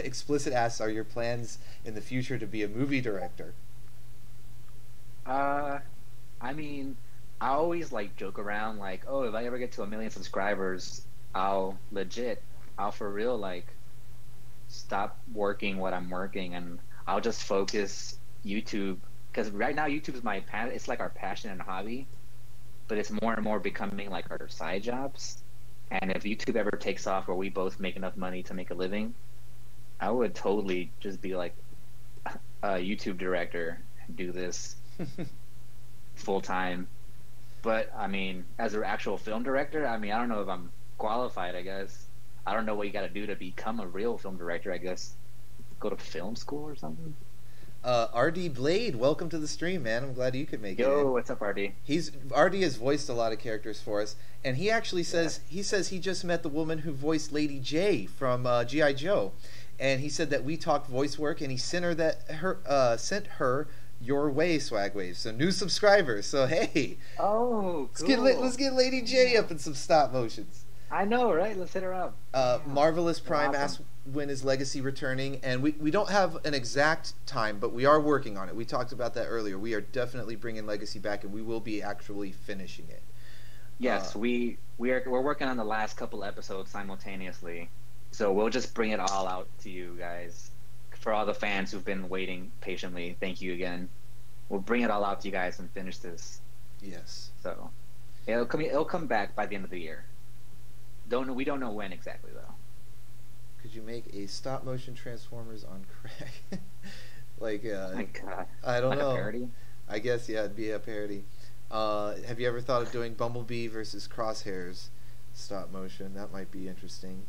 S2: Explicit asks, are your plans in the future to be a movie director?
S1: I mean, I always like joke around like, oh, if I ever get to 1 million subscribers, I'll for real like stop working what I'm working, and I'll just focus YouTube, because right now YouTube is it's like our passion and hobby, but it's more and more becoming like our side jobs. And if YouTube ever takes off where we both make enough money to make a living, I would totally just be like a YouTube director and do this full time. But I mean, as an actual film director, I mean, I don't know if I'm qualified. I guess I don't know what you got to do to become a real film director. I guess go to film school or something.
S2: RD Blade, welcome to the stream, man. I'm glad you could make it.
S1: Yo, what's up, RD?
S2: RD has voiced a lot of characters for us, and he actually says he just met the woman who voiced Lady J from G.I. Joe, and he said that we talked voice work, and he sent her your way, SwagWave. So new subscribers. So hey,
S1: oh, cool.
S2: Let's get Lady J up in some stop motions.
S1: I know, right? Let's hit her up. Damn,
S2: Marvelous
S1: that's
S2: Prime
S1: awesome.
S2: asks when is Legacy returning, and we don't have an exact time, but we are working on it. We talked about that earlier. We are definitely bringing Legacy back, and we will be actually finishing it. Uh,
S1: Yes, we're working on the last couple episodes simultaneously, so we'll just bring it all out to you guys. For all the fans who've been waiting patiently, thank you again. We'll bring it all out to you guys and finish this.
S2: yes.
S1: So it'll come back by the end of the year. We don't know when exactly though.
S2: Could you make a stop motion Transformers on crack? Like,
S1: Oh my God,
S2: I don't
S1: like a
S2: know.
S1: parody.
S2: I guess, yeah, it'd be a parody. Have you ever thought of doing Bumblebee versus Crosshairs stop motion? That might be interesting.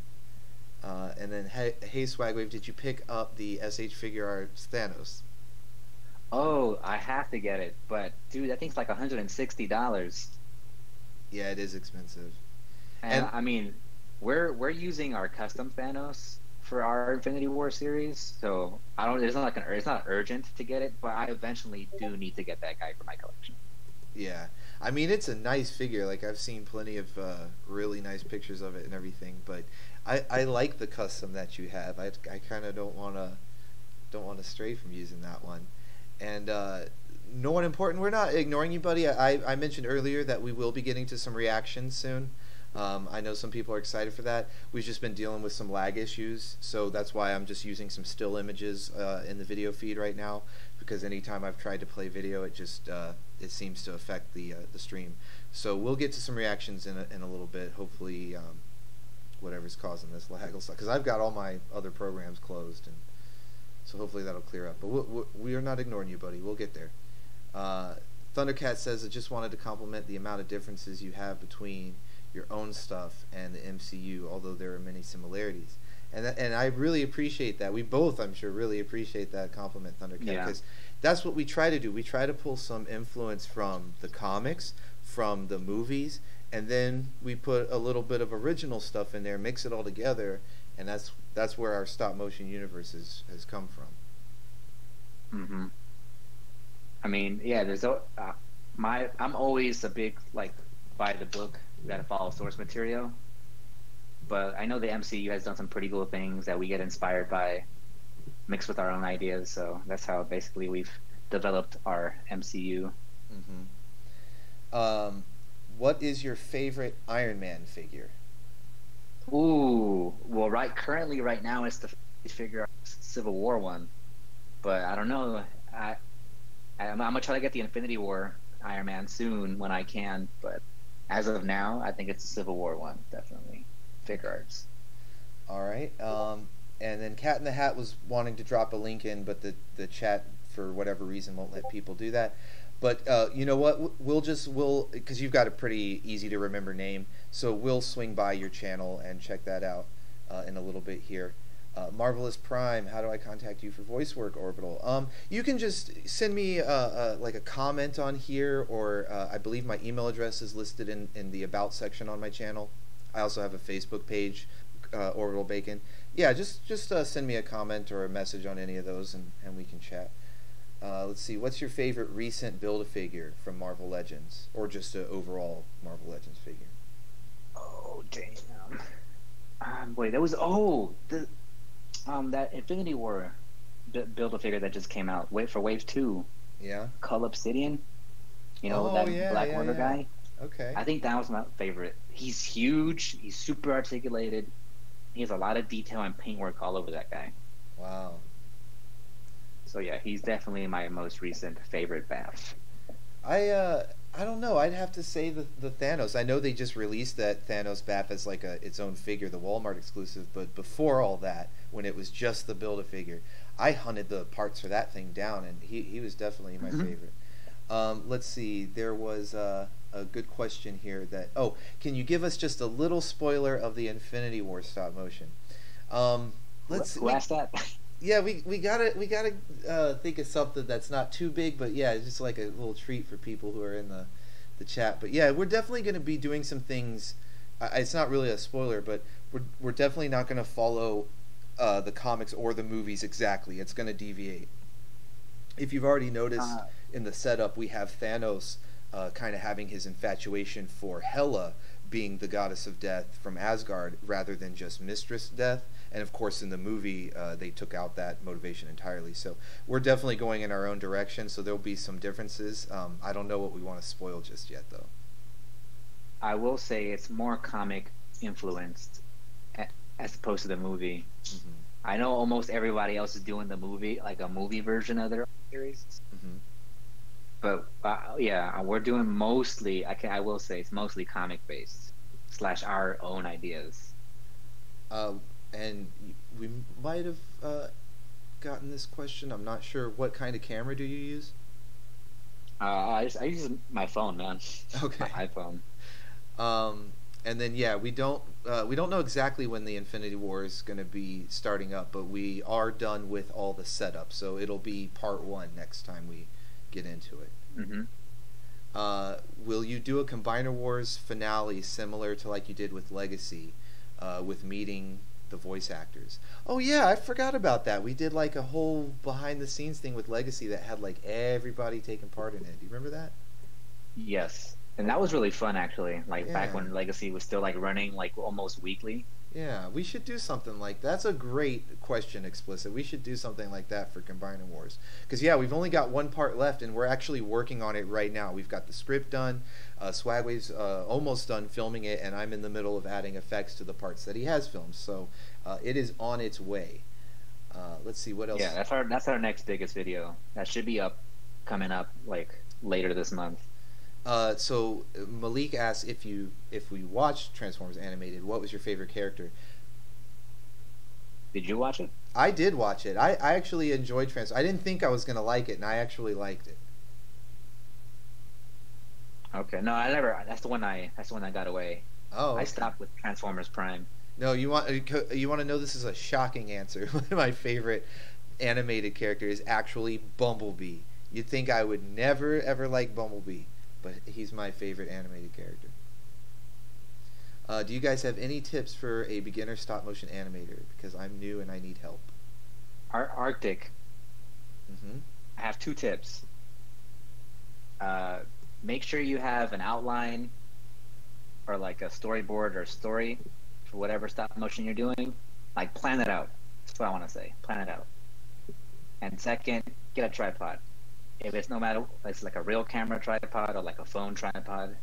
S2: And then, hey Swagwave, did you pick up the SH Figure Arts Thanos?
S1: Oh, I have to get it, but dude, that thing's like $160.
S2: Yeah, it is expensive.
S1: And
S2: And
S1: I mean, we're using our custom Thanos for our Infinity War series, so I don't. It's not urgent to get it, but I eventually do need to get that guy for my collection.
S2: yeah, I mean it's a nice figure. Like I've seen plenty of really nice pictures of it and everything. But I like the custom that you have. I kind of don't want to stray from using that one. And no one important. We're not ignoring you, buddy. I mentioned earlier that we will be getting to some reactions soon. I know some people are excited for that. We've just been dealing with some lag issues, so that's why I'm just using some still images in the video feed right now. Because anytime I've tried to play video, it seems to affect the stream. So we'll get to some reactions in a little bit. Hopefully, whatever's causing this lag will stop. Because I've got all my other programs closed, and so hopefully that'll clear up. But we are not ignoring you, buddy. We'll get there. Thundercat says, I just wanted to compliment the amount of differences you have between your own stuff and the MCU, although there are many similarities. And I really appreciate that. We both, I'm sure, really appreciate that compliment, Thundercat,
S1: Yeah.
S2: because that's what we try to do. We try to pull some influence from the comics, from the movies, and then we put a little bit of original stuff in there, mix it all together, and that's where our stop motion universe has come from.
S1: Mm-hmm. I mean, yeah. I'm always a big like by the book, gotta follow source material. But I know the MCU has done some pretty cool things that we get inspired by, mixed with our own ideas. So that's how basically we've developed our MCU.
S2: Mm-hmm. What is your favorite Iron Man figure?
S1: Ooh, well, currently right now it's the figure Civil War one, but I don't know. I'm gonna try to get the Infinity War Iron Man soon when I can, but as of now, I think it's the Civil War one, definitely. Figure arts.
S2: All right. And then Cat in the Hat was wanting to drop a link in, but the chat for whatever reason won't let people do that. But you know what? We'll because you've got a pretty easy to remember name, so we'll swing by your channel and check that out in a little bit here. Marvelous Prime, how do I contact you for voice work, Orbital? You can just send me like a comment on here, or I believe my email address is listed in the About section on my channel. I also have a Facebook page, Orbital Bacon. Yeah, just send me a comment or a message on any of those, and we can chat. Let's see, what's your favorite recent Build-A-Figure from Marvel Legends, or just an overall Marvel Legends figure?
S1: Oh damn! Wait, that was that Infinity War build a figure that just came out. Wait for Wave 2.
S2: Yeah.
S1: Cull Obsidian. You know,
S2: Oh,
S1: that
S2: yeah,
S1: Black
S2: yeah,
S1: Wonder
S2: yeah.
S1: guy.
S2: Okay.
S1: I think that was my favorite. He's huge. He's super articulated. He has a lot of detail and paintwork all over that guy.
S2: Wow.
S1: So yeah, he's definitely my most recent favorite BAF.
S2: I don't know. I'd have to say the Thanos. I know they just released that Thanos BAP as like its own figure, the Walmart exclusive. But before all that, when it was just the Build-A-Figure, I hunted the parts for that thing down, and he was definitely my favorite. Let's see. There was a good question here that. Oh, can you give us just a little spoiler of the Infinity War stop motion? Let's.
S1: Who asked that?
S2: Yeah, we gotta think of something that's not too big, but yeah, it's just like a little treat for people who are in the chat. But yeah, we're definitely going to be doing some things. It's not really a spoiler, but we're definitely not going to follow the comics or the movies exactly. It's going to deviate. If you've already noticed in the setup, we have Thanos kind of having his infatuation for Hela being the goddess of death from Asgard rather than just Mistress Death. And of course, in the movie, they took out that motivation entirely. So we're definitely going in our own direction. So there'll be some differences. I don't know what we want to spoil just yet, though.
S1: I will say it's more comic influenced as opposed to the movie.
S2: Mm-hmm.
S1: I know almost everybody else is doing the movie, like a movie version of their series.
S2: Mm-hmm.
S1: But yeah, we're doing mostly. I will say it's mostly comic based / our own ideas.
S2: And we might have gotten this question. I'm not sure. What kind of camera do you use?
S1: I use my phone, man.
S2: Okay.
S1: My iPhone.
S2: And then we don't know exactly when the Infinity War is going to be starting up, but we are done with all the setup, so it'll be part 1 next time we get into it.
S1: Mm-hmm.
S2: Will you do a Combiner Wars finale similar to like you did with Legacy, with meeting the voice actors? Oh yeah, I forgot about that. We did like a whole behind the scenes thing with Legacy that had like everybody taking part in it. Do you remember that?
S1: Yes. And that was really fun, actually. Like back when Legacy was still like running like almost weekly.
S2: Yeah, we should do something like that's a great question, Explicit. We should do something like that for Combiner Wars. Because we've only got one part left, and we're actually working on it right now. We've got the script done. SwagWave's almost done filming it, and I'm in the middle of adding effects to the parts that he has filmed. So it is on its way. Let's see what else.
S1: Yeah, that's our next biggest video. That should be coming up like later this month.
S2: So Malik asked if we watched Transformers Animated, what was your favorite character?
S1: Did you watch it?
S2: I did watch it. I actually enjoyed Transformers. I didn't think I was going to like it, and I actually liked it.
S1: Okay, no, I never. That's the one I got away.
S2: Oh, okay.
S1: I stopped with Transformers Prime.
S2: No, you want to know this is a shocking answer. One of my favorite animated characters is actually Bumblebee. You'd think I would never ever like Bumblebee, but he's my favorite animated character. Do you guys have any tips for a beginner stop motion animator? Because I'm new and I need help.
S1: Arctic.
S2: Mm-hmm.
S1: I have 2 tips. Make sure you have an outline or like a storyboard or story for whatever stop motion you're doing. Like plan it out. That's what I want to say. Plan it out. And second, get a tripod. If it's it's like a real camera tripod or like a phone tripod,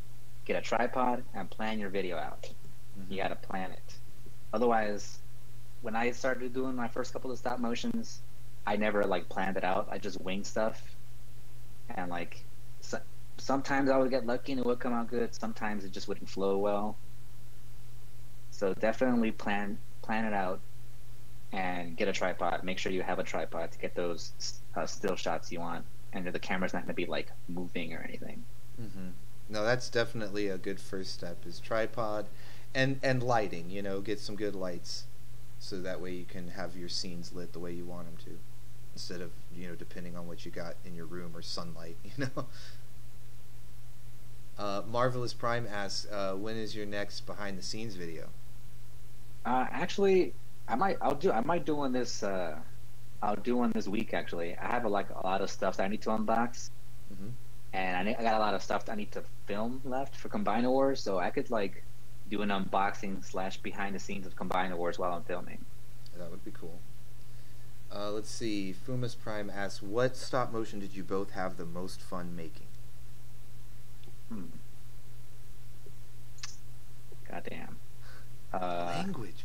S1: get a tripod and plan your video out. Mm-hmm. You got to plan it. Otherwise, when I started doing my first couple of stop motions, I never like planned it out. I just winged stuff, and like sometimes I would get lucky and it would come out good. Sometimes it just wouldn't flow well. So definitely plan it out and get a tripod. Make sure you have a tripod to get those still shots you want, and the camera's not going to be like moving or anything.
S2: Mm-hmm. No, that's definitely a good first step, is tripod and lighting. Get some good lights, so that way you can have your scenes lit the way you want them to, instead of depending on what you got in your room or sunlight. Marvelous Prime asks, when is your next behind the scenes video?
S1: Actually, I might do one this. I'll do one this week. Actually, I have a lot of stuff that I need to unbox,
S2: mm-hmm.
S1: and I got a lot of stuff that I need to film left for Combiner Wars. So I could like do an unboxing / behind the scenes of Combiner Wars while I'm filming.
S2: That would be cool. Let's see. Fumas Prime asks, what stop motion did you both have the most fun making?
S1: Goddamn.
S2: Language,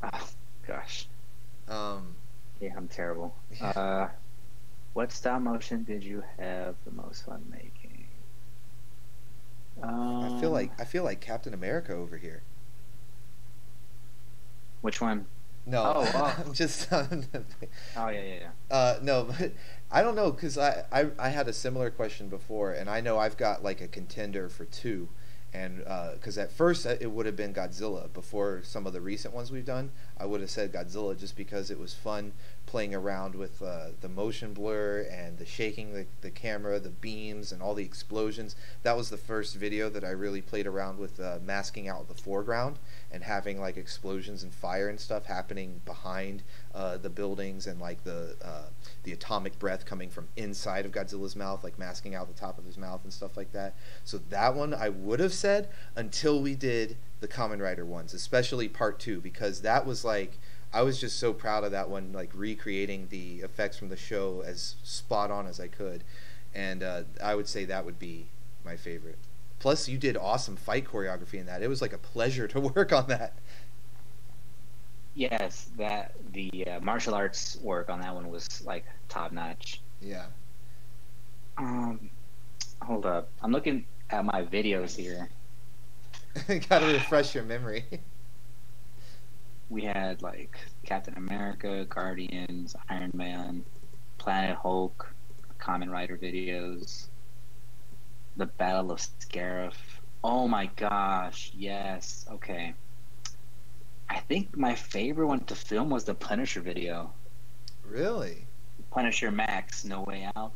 S2: man.
S1: Oh gosh. Yeah, I'm terrible. What stop motion did you have the most fun making?
S2: I feel like Captain America over here.
S1: Which one?
S2: No,
S1: oh.
S2: I'm just.
S1: Oh yeah.
S2: No, but I don't know, because I had a similar question before, and I know I've got like a contender for 2. And because at first it would have been Godzilla. Before some of the recent ones we've done, I would have said Godzilla, just because it was fun playing around with the motion blur and the shaking the camera, the beams, and all the explosions. That was the first video that I really played around with masking out the foreground and having like explosions and fire and stuff happening behind the buildings, and like the atomic breath coming from inside of Godzilla's mouth, like masking out the top of his mouth and stuff like that. So that one I would have said, until we did the Kamen Rider ones, especially part 2, because that was like, I was just so proud of that one, like recreating the effects from the show as spot on as I could. And I would say that would be my favorite. Plus, you did awesome fight choreography in that. It was like a pleasure to work on that.
S1: Yes, that the martial arts work on that one was like top notch.
S2: Yeah.
S1: Hold up, I'm looking at my videos here.
S2: Gotta refresh your memory.
S1: We had like Captain America, Guardians, Iron Man, Planet Hulk, Kamen Rider videos, the Battle of Scarif. Oh my gosh, yes. Okay. I think my favorite one to film was the Punisher video.
S2: Really?
S1: Punisher Max, No Way Out.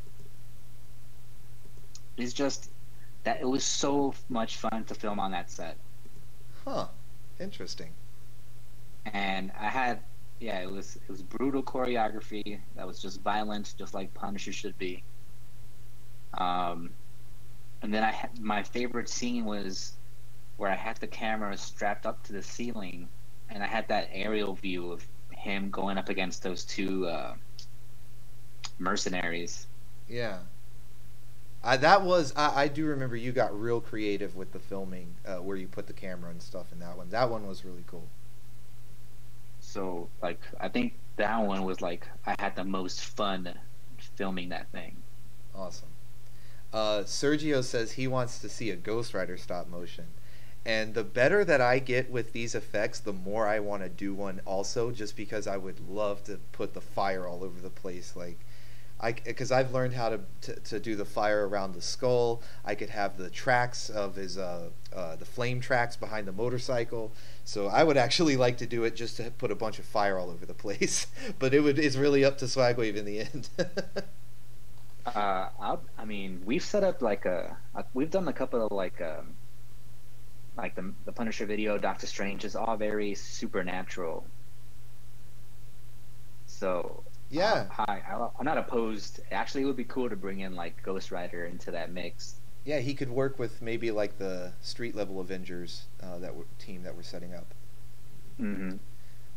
S1: It's just that it was so much fun to film on that set.
S2: Huh. Interesting.
S1: And I had, yeah, it was brutal choreography that was just violent, just like Punisher should be. And then I had my favorite scene was where I had the camera strapped up to the ceiling, and I had that aerial view of him going up against those two mercenaries.
S2: Yeah. I do remember you got real creative with the filming, where you put the camera and stuff in that one. That one was really cool.
S1: So, like, I think that one was like I had the most fun filming that thing.
S2: Awesome. Sergio says he wants to see a Ghost Rider stop motion. And the better that I get with these effects, the more I want to do one also, just because I would love to put the fire all over the place. Like, because I've learned how to do the fire around the skull. I could have the tracks of his the flame tracks behind the motorcycle. So I would actually like to do it just to put a bunch of fire all over the place. But it's really up to SwagWave in the end.
S1: I mean, we've set up like we've done a couple of like the Punisher video, Doctor Strange is all very supernatural. So
S2: yeah,
S1: I'm not opposed. Actually, it would be cool to bring in like Ghost Rider into that mix.
S2: Yeah, he could work with maybe like the street level Avengers team that we're setting up.
S1: Mm-hmm.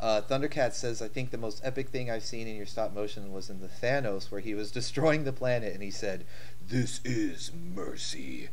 S2: Thundercat says, I think the most epic thing I've seen in your stop motion was in the Thanos, where he was destroying the planet and he said, "This is mercy."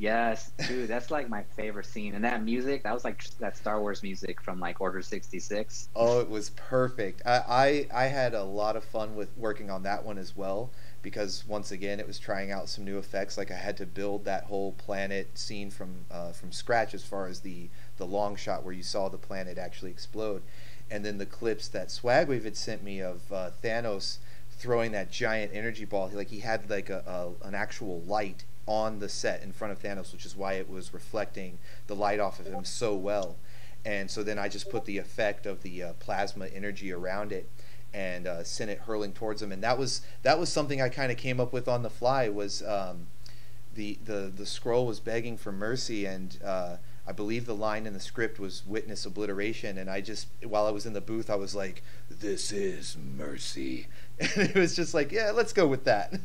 S1: Yes, dude, that's like my favorite scene. And that music, that was like that Star Wars music from like Order 66.
S2: Oh, it was perfect. I had a lot of fun with working on that one as well, because once again it was trying out some new effects. Like I had to build that whole planet scene from scratch, as far as the long shot where you saw the planet actually explode, and then the clips that SwagWave had sent me of Thanos throwing that giant energy ball. He had like an actual light on the set in front of Thanos, which is why it was reflecting the light off of him so well. And so then I just put the effect of the plasma energy around it and sent it hurling towards him. And that was something I kind of came up with on the fly. Was the scroll was begging for mercy, and I believe the line in the script was "witness obliteration," and I just, while I was in the booth, I was like, "This is mercy," and it was just like, yeah, let's go with that.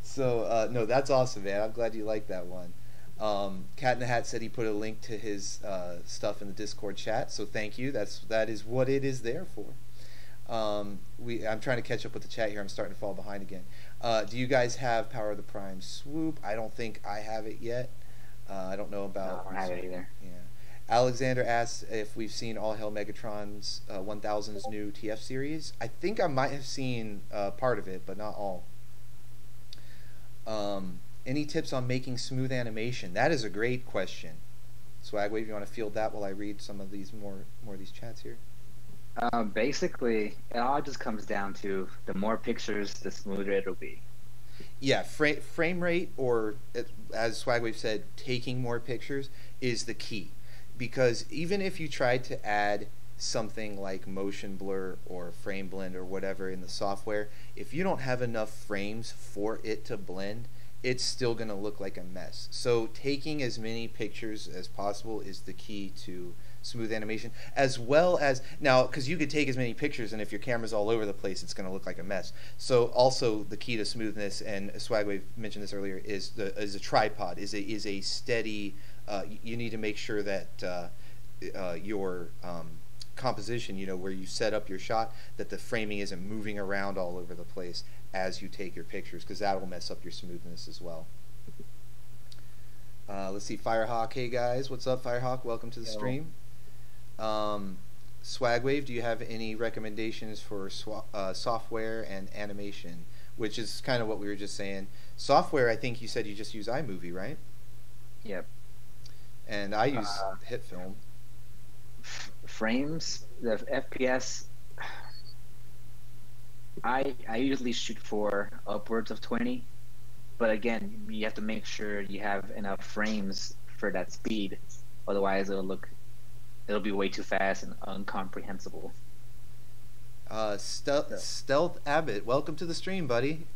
S2: So no, that's awesome, man. I'm glad you liked that one. Cat in the Hat said he put a link to his stuff in the Discord chat, so thank you. That is what it is there for. I'm trying to catch up with the chat here. I'm starting to fall behind again. Do you guys have Power of the Prime Swoop? I don't think I have it yet. I don't know about.
S1: No, I don't have it either.
S2: Yeah. Alexander asks if we've seen All Hail Megatron's 1000's new TF series. I think I might have seen part of it, but not all. Any tips on making smooth animation? That is a great question. SwagWave, you want to field that while I read some of these more of these chats here?
S1: Basically, it all just comes down to the more pictures, the smoother it'll be.
S2: Yeah, frame rate, or as SwagWave said, taking more pictures is the key. Because even if you tried to add something like motion blur or frame blend or whatever in the software, if you don't have enough frames for it to blend, it's still going to look like a mess. So taking as many pictures as possible is the key to smooth animation, as well as now, because you could take as many pictures, and if your camera's all over the place, it's going to look like a mess. So also the key to smoothness, and SwagWave mentioned this earlier, is a tripod, is a steady. You need to make sure that your composition, where you set up your shot, that the framing isn't moving around all over the place as you take your pictures, because that will mess up your smoothness as well. Let's see, Firehawk. Hey guys, what's up, Firehawk? Welcome to the stream. SwagWave, do you have any recommendations for software and animation? Which is kind of what we were just saying. Software, I think you said you just use iMovie, right?
S1: Yep.
S2: And I use HitFilm.
S1: Frames, the FPS, I usually shoot for upwards of 20. But again, you have to make sure you have enough frames for that speed. Otherwise, it'll be way too fast and incomprehensible.
S2: Stealth Abbott, welcome to the stream, buddy.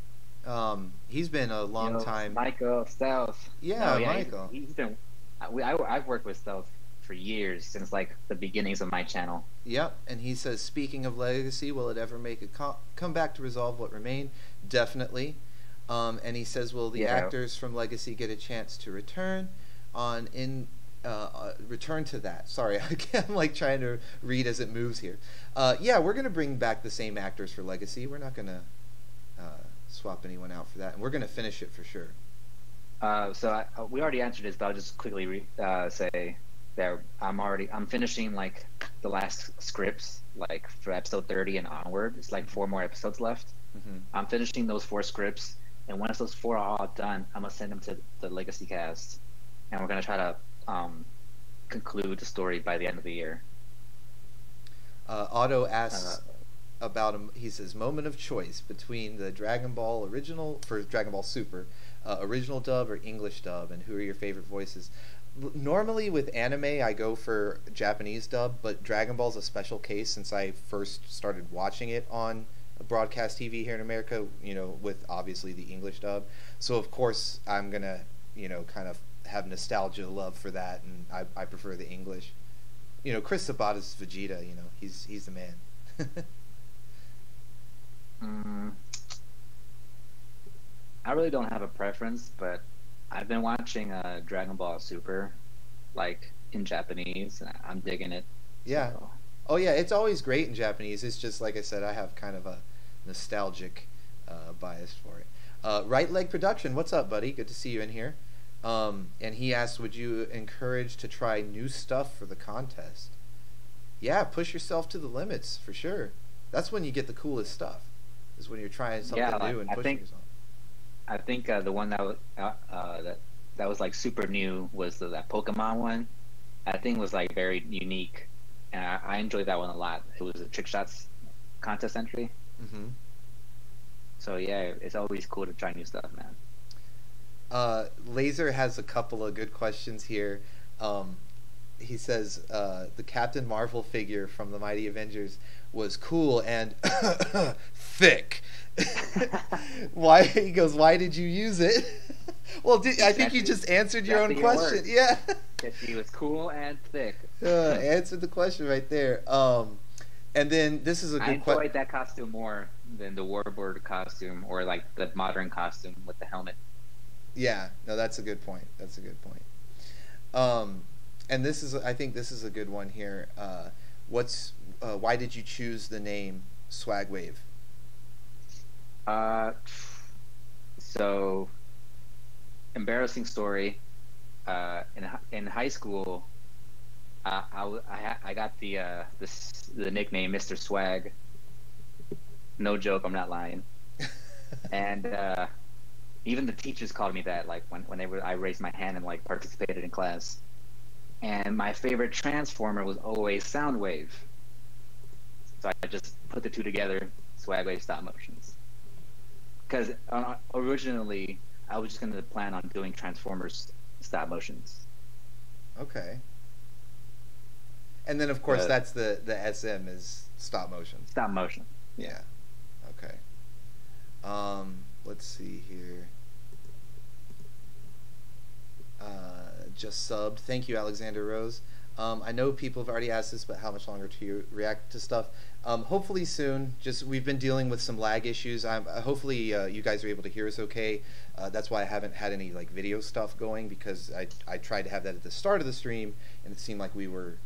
S2: He's been a long time.
S1: Michael Stealth.
S2: Yeah, Michael.
S1: He's been. I've worked with Stealth for years, since like the beginnings of my channel.
S2: Yep, and he says, speaking of legacy, will it ever make a come back to resolve what remained? Definitely. And he says, will the actors from Legacy get a chance to return return to that? Sorry, I'm like trying to read as it moves here. Yeah, we're going to bring back the same actors for Legacy. We're not going to swap anyone out for that, and we're going to finish it for sure.
S1: We already answered this, but I'll just quickly say that I'm finishing like the last scripts, like for episode 30 and onward. It's like 4 more episodes left.
S2: Mm-hmm.
S1: I'm finishing those 4 scripts. And once those 4 are all done, I'm going to send them to the Legacy cast. And we're going to try to conclude the story by the end of the year.
S2: Otto asks about him. He says, moment of choice between the Dragon Ball original, for Dragon Ball Super, original dub or English dub, and who are your favorite voices? Normally with anime, I go for Japanese dub, but Dragon Ball's a special case since I first started watching it on broadcast TV here in America, with obviously the English dub. So of course I'm gonna, kind of have nostalgia love for that, and I prefer the English. Chris Sabata's Vegeta, he's the man.
S1: I really don't have a preference, but I've been watching Dragon Ball Super, like in Japanese, and I'm digging it.
S2: Yeah.
S1: So.
S2: Oh yeah, it's always great in Japanese. It's just like I said, I have kind of a nostalgic bias for it. Right Leg Production, what's up, buddy? Good to see you in here. And he asked, would you encourage to try new stuff for the contest? Yeah, push yourself to the limits for sure. That's when you get the coolest stuff. Is when you're trying something new and pushing yourself.
S1: I think the one that was like super new was that Pokemon one. That thing was like very unique. And I enjoyed that one a lot. It was a trick shots contest entry.
S2: Mm-hmm.
S1: So yeah, it's always cool to try new stuff, man.
S2: Laser has a couple of good questions here. He says the Captain Marvel figure from the Mighty Avengers was cool and thick. Why? He goes, why did you use it? Well, I think you just answered your own question. Yeah.
S1: That she was cool and thick.
S2: Answered the question right there. And then this is a good question.
S1: I enjoyed that costume more than the Warbird costume or like the modern costume with the helmet.
S2: Yeah, no, that's a good point. That's a good point. And I think this is a good one here. Why did you choose the name SwagWave?
S1: So, embarrassing story. In high school, I got the nickname Mr. Swag. No joke, I'm not lying. And even the teachers called me that, like when I raised my hand and like participated in class. And my favorite transformer was always SoundWave. So I just put the two together, SwagWave stop motions. Because originally I was just going to plan on doing Transformers stop motions.
S2: Okay. And then of course that's the SM is stop motion.
S1: Stop motion.
S2: Yeah. Okay. Let's see here. Just subbed. Thank you, Alexander Rose. I know people have already asked this, but how much longer to react to stuff? Hopefully soon. Just we've been dealing with some lag issues. Hopefully you guys are able to hear us okay. That's why I haven't had any like video stuff going, because I tried to have that at the start of the stream, and it seemed like we were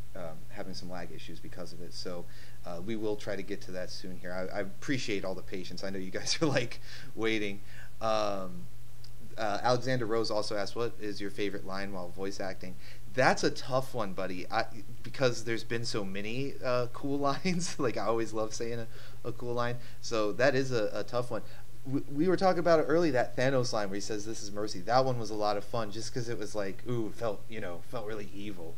S2: having some lag issues because of it. So we will try to get to that soon here. I appreciate all the patience. I know you guys are like waiting. Alexander Rose also asked, what is your favorite line while voice acting? That's a tough one, buddy, because there's been so many cool lines. Like, I always love saying a cool line. So that is a tough one. We were talking about it early, that Thanos line where he says, "This is mercy." That one was a lot of fun just because it was like, ooh, felt really evil.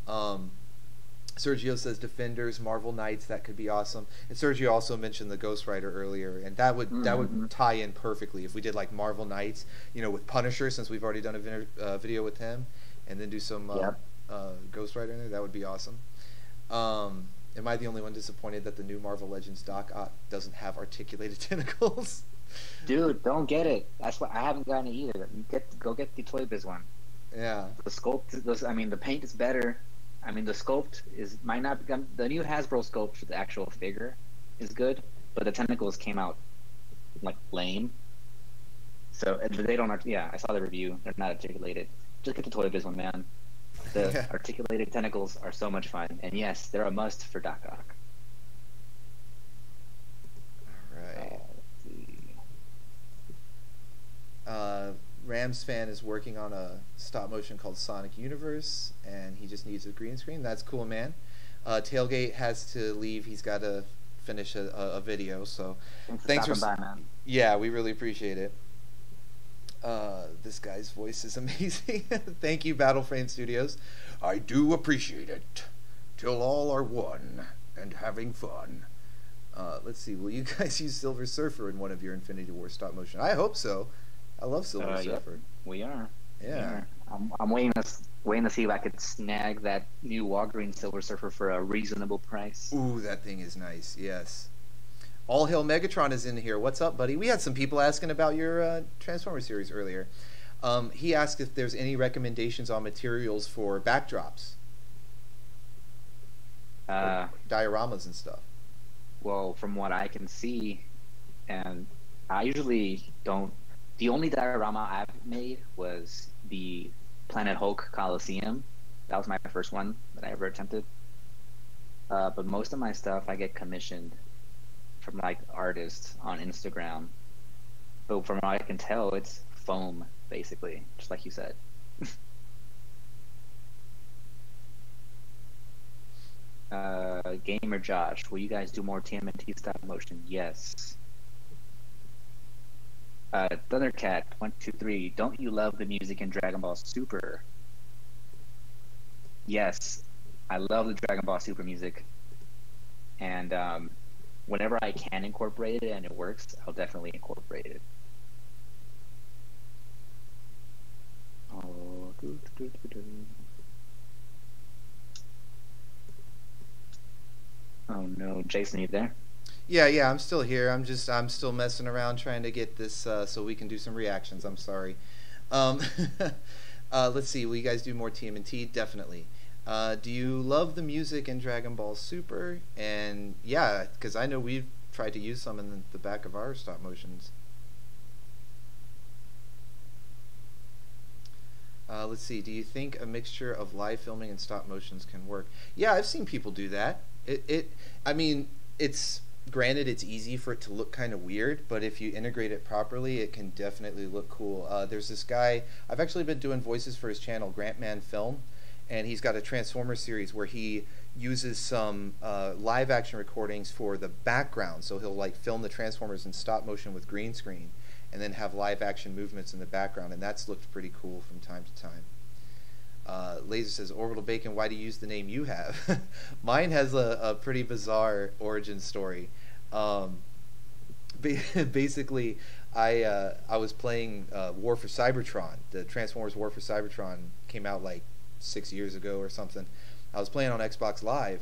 S2: Sergio says Defenders, Marvel Knights, that could be awesome. And Sergio also mentioned the Ghost Rider earlier, and that would tie in perfectly if we did like Marvel Knights, with Punisher, since we've already done a video with him, and then do some Ghost Rider in there. That would be awesome. Am I the only one disappointed that the new Marvel Legends Doc Ock doesn't have articulated tentacles?
S1: Dude, don't get it. That's why I haven't gotten it either. Go get the Toy Biz one.
S2: Yeah.
S1: The sculpt, the paint is better. I mean, the sculpt might not become the new Hasbro sculpt for the actual figure is good, but the tentacles came out like lame. So they don't. Yeah, I saw the review. They're not articulated. Just get the Toy Biz one, man. The articulated tentacles are so much fun, and yes, they're a must for Doc Ock.
S2: All right. Rams fan is working on a stop motion called Sonic Universe, and he just needs a green screen. That's cool, man. Tailgate has to leave. He's got to finish a video. So
S1: thanks for stopping by, man.
S2: Yeah, we really appreciate it. This guy's voice is amazing. Thank you, Battleframe Studios. I do appreciate it. Till all are one and having fun. Let's see. Will you guys use Silver Surfer in one of your Infinity War stop motion? I hope so. I love Silver Surfer.
S1: Yep, we are.
S2: Yeah.
S1: I'm waiting to see if I could snag that new Walgreens Silver Surfer for a reasonable price.
S2: Ooh, that thing is nice. Yes. All Hail Megatron is in here. What's up, buddy? We had some people asking about your Transformers series earlier. He asked if there's any recommendations on materials for backdrops, dioramas and stuff.
S1: Well, from what I can see, and I usually don't. The only diorama I've made was the Planet Hulk Coliseum. That was my first one that I ever attempted. But most of my stuff I get commissioned from like artists on Instagram. But from what I can tell, it's foam, basically, just like you said. Gamer Josh, will you guys do more TMNT stop motion? Yes. Thundercat 123, don't you love the music in Dragon Ball Super? Yes, I love the Dragon Ball Super music, and whenever I can incorporate it and it works, I'll definitely incorporate it. Oh, oh no, Jason, you there?
S2: Yeah, I'm still here. I'm still messing around trying to get this so we can do some reactions. I'm sorry. Let's see. Will you guys do more TMNT? Definitely. Do you love the music in Dragon Ball Super? And yeah, because I know we've tried to use some in the back of our stop motions. Let's see. Do you think a mixture of live filming and stop motions can work? Yeah, I've seen people do that. I mean, it's... Granted, it's easy for it to look kind of weird, but if you integrate it properly, it can definitely look cool. There's this guy, I've actually been doing voices for his channel, Grantman Film, and he's got a Transformers series where he uses some live action recordings for the background. So he'll like film the Transformers in stop motion with green screen, and then have live action movements in the background, and that's looked pretty cool from time to time. Laser says, Orbital Bacon, why do you use the name you have? Mine has a pretty bizarre origin story. Basically, I was playing War for Cybertron. The Transformers War for Cybertron came out like 6 years ago or something. I was playing on Xbox Live,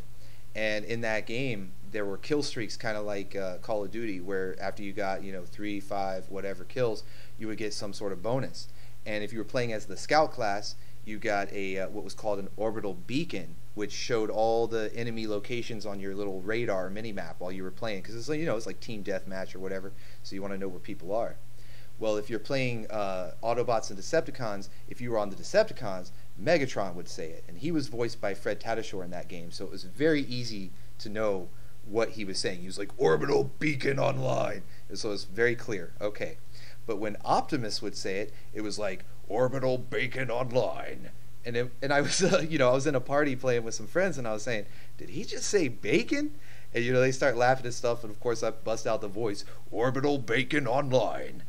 S2: and in that game, there were kill streaks kind of like Call of Duty, where after you got 3, 5, whatever kills, you would get some sort of bonus. And if you were playing as the scout class, You got a what was called an orbital beacon, which showed all the enemy locations on your little radar mini map while you were playing, because it's like, it's like team deathmatch or whatever, so you want to know where people are. Well, if you're playing Autobots and Decepticons, if you were on the Decepticons, Megatron would say it, and he was voiced by Fred Tatasciore in that game, so it was very easy to know what he was saying. He was like, "Orbital Beacon Online," and so it was very clear. Okay, but when Optimus would say it, it was like, "Orbital Beacon Online," and I was I was in a party playing with some friends, and I was saying, "Did he just say bacon?" And they start laughing at stuff, and of course I bust out the voice, "Orbital Bacon Online."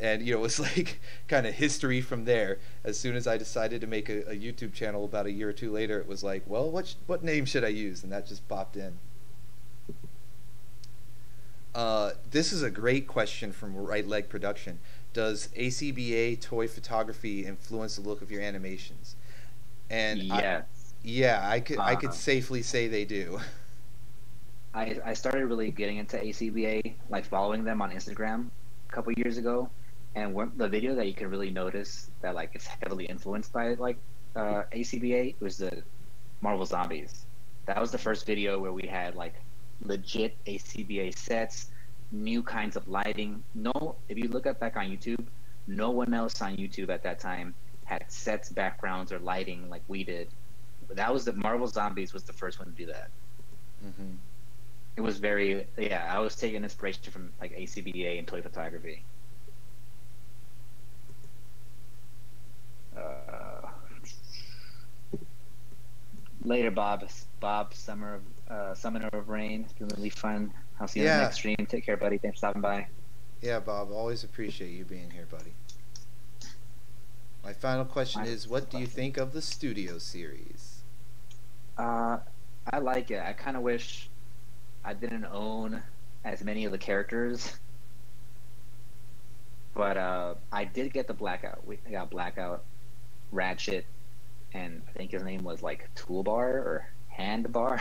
S2: And it's like kind of history from there. As soon as I decided to make a YouTube channel about a year or two later, it was like, well, what name should I use? And that just popped in. This is a great question from Right Leg Production. Does ACBA toy photography influence the look of your animations? And
S1: yes.
S2: I could safely say they do.
S1: I started really getting into ACBA, like following them on Instagram a couple years ago. And the video that you can really notice that like it's heavily influenced by like ACBA was the Marvel Zombies. That was the first video where we had like legit ACBA sets, new kinds of lighting. No, if you look back on YouTube, no one else on YouTube at that time had sets, backgrounds, or lighting like we did. That was the Marvel Zombies was the first one to do that.
S2: Mm-hmm.
S1: It was I was taking inspiration from like ACBA and toy photography. Later, Bob, Summoner of Rain. It's been really fun. I'll see you in the next stream. Take care, buddy. Thanks for stopping by.
S2: Yeah, Bob. Always appreciate you being here, buddy. My final question is, what do you think of the Studio series?
S1: I like it. I kind of wish I didn't own as many of the characters. But I did get the Blackout. I got Blackout, Ratchet, and I think his name was like Toolbar or Handlebar.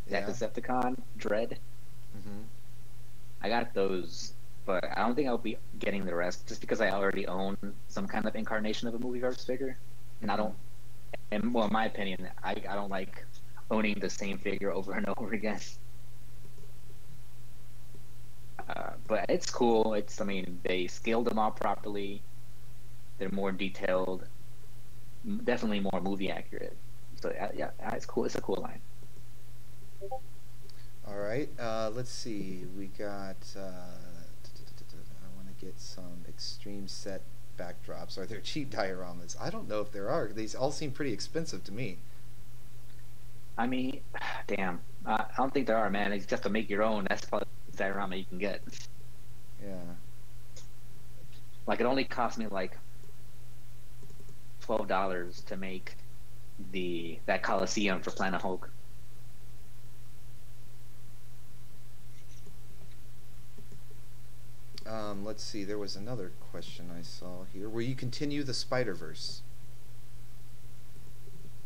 S1: That Decepticon, Dread.
S2: Mm-hmm.
S1: I got those, but I don't think I'll be getting the rest just because I already own some kind of incarnation of a Movieverse figure, and I don't. And well, in my opinion, I don't like owning the same figure over and over again. But it's cool. They scaled them out properly. They're more detailed, definitely more movie accurate. So yeah, it's cool. It's a cool line.
S2: All right. Let's see. We got. I want to get some extreme set backdrops. Are there cheap dioramas? I don't know if there are. These all seem pretty expensive to me.
S1: I mean, damn. I don't think there are, man. It's just to make your own. That's probably the diorama you can get.
S2: Yeah.
S1: Like it only cost me like $12 to make that Coliseum for Planet Hulk.
S2: Let's see. There was another question I saw here. Will you continue the Spider-Verse?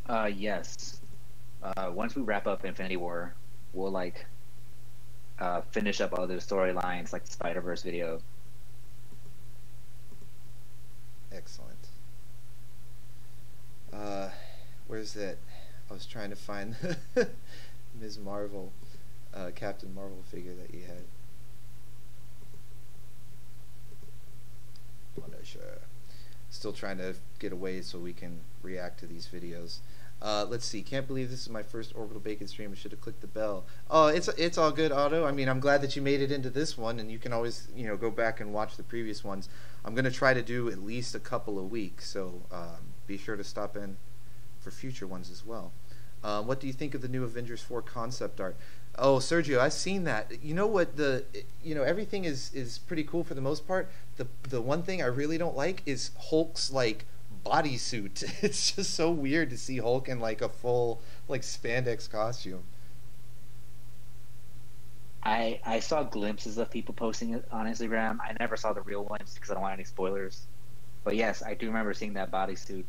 S1: Yes. Once we wrap up Infinity War, we'll like finish up other storylines like the Spider-Verse video.
S2: Excellent. Where's that? I was trying to find Ms. Marvel, Captain Marvel figure that you had. Still trying to get away so we can react to these videos. Let's see. Can't believe this is my first Orbital Bacon stream. I should have clicked the bell. Oh, it's all good, Otto. I mean, I'm glad that you made it into this one, and you can always go back and watch the previous ones. I'm gonna try to do at least a couple a week, so be sure to stop in for future ones as well. What do you think of the new Avengers 4 concept art? Oh, Sergio, I've seen that. You know what, everything is pretty cool for the most part. The one thing I really don't like is Hulk's like bodysuit. It's just so weird to see Hulk in like a full like spandex costume.
S1: I saw glimpses of people posting it on Instagram. I never saw the real ones because I don't want any spoilers. But yes, I do remember seeing that bodysuit.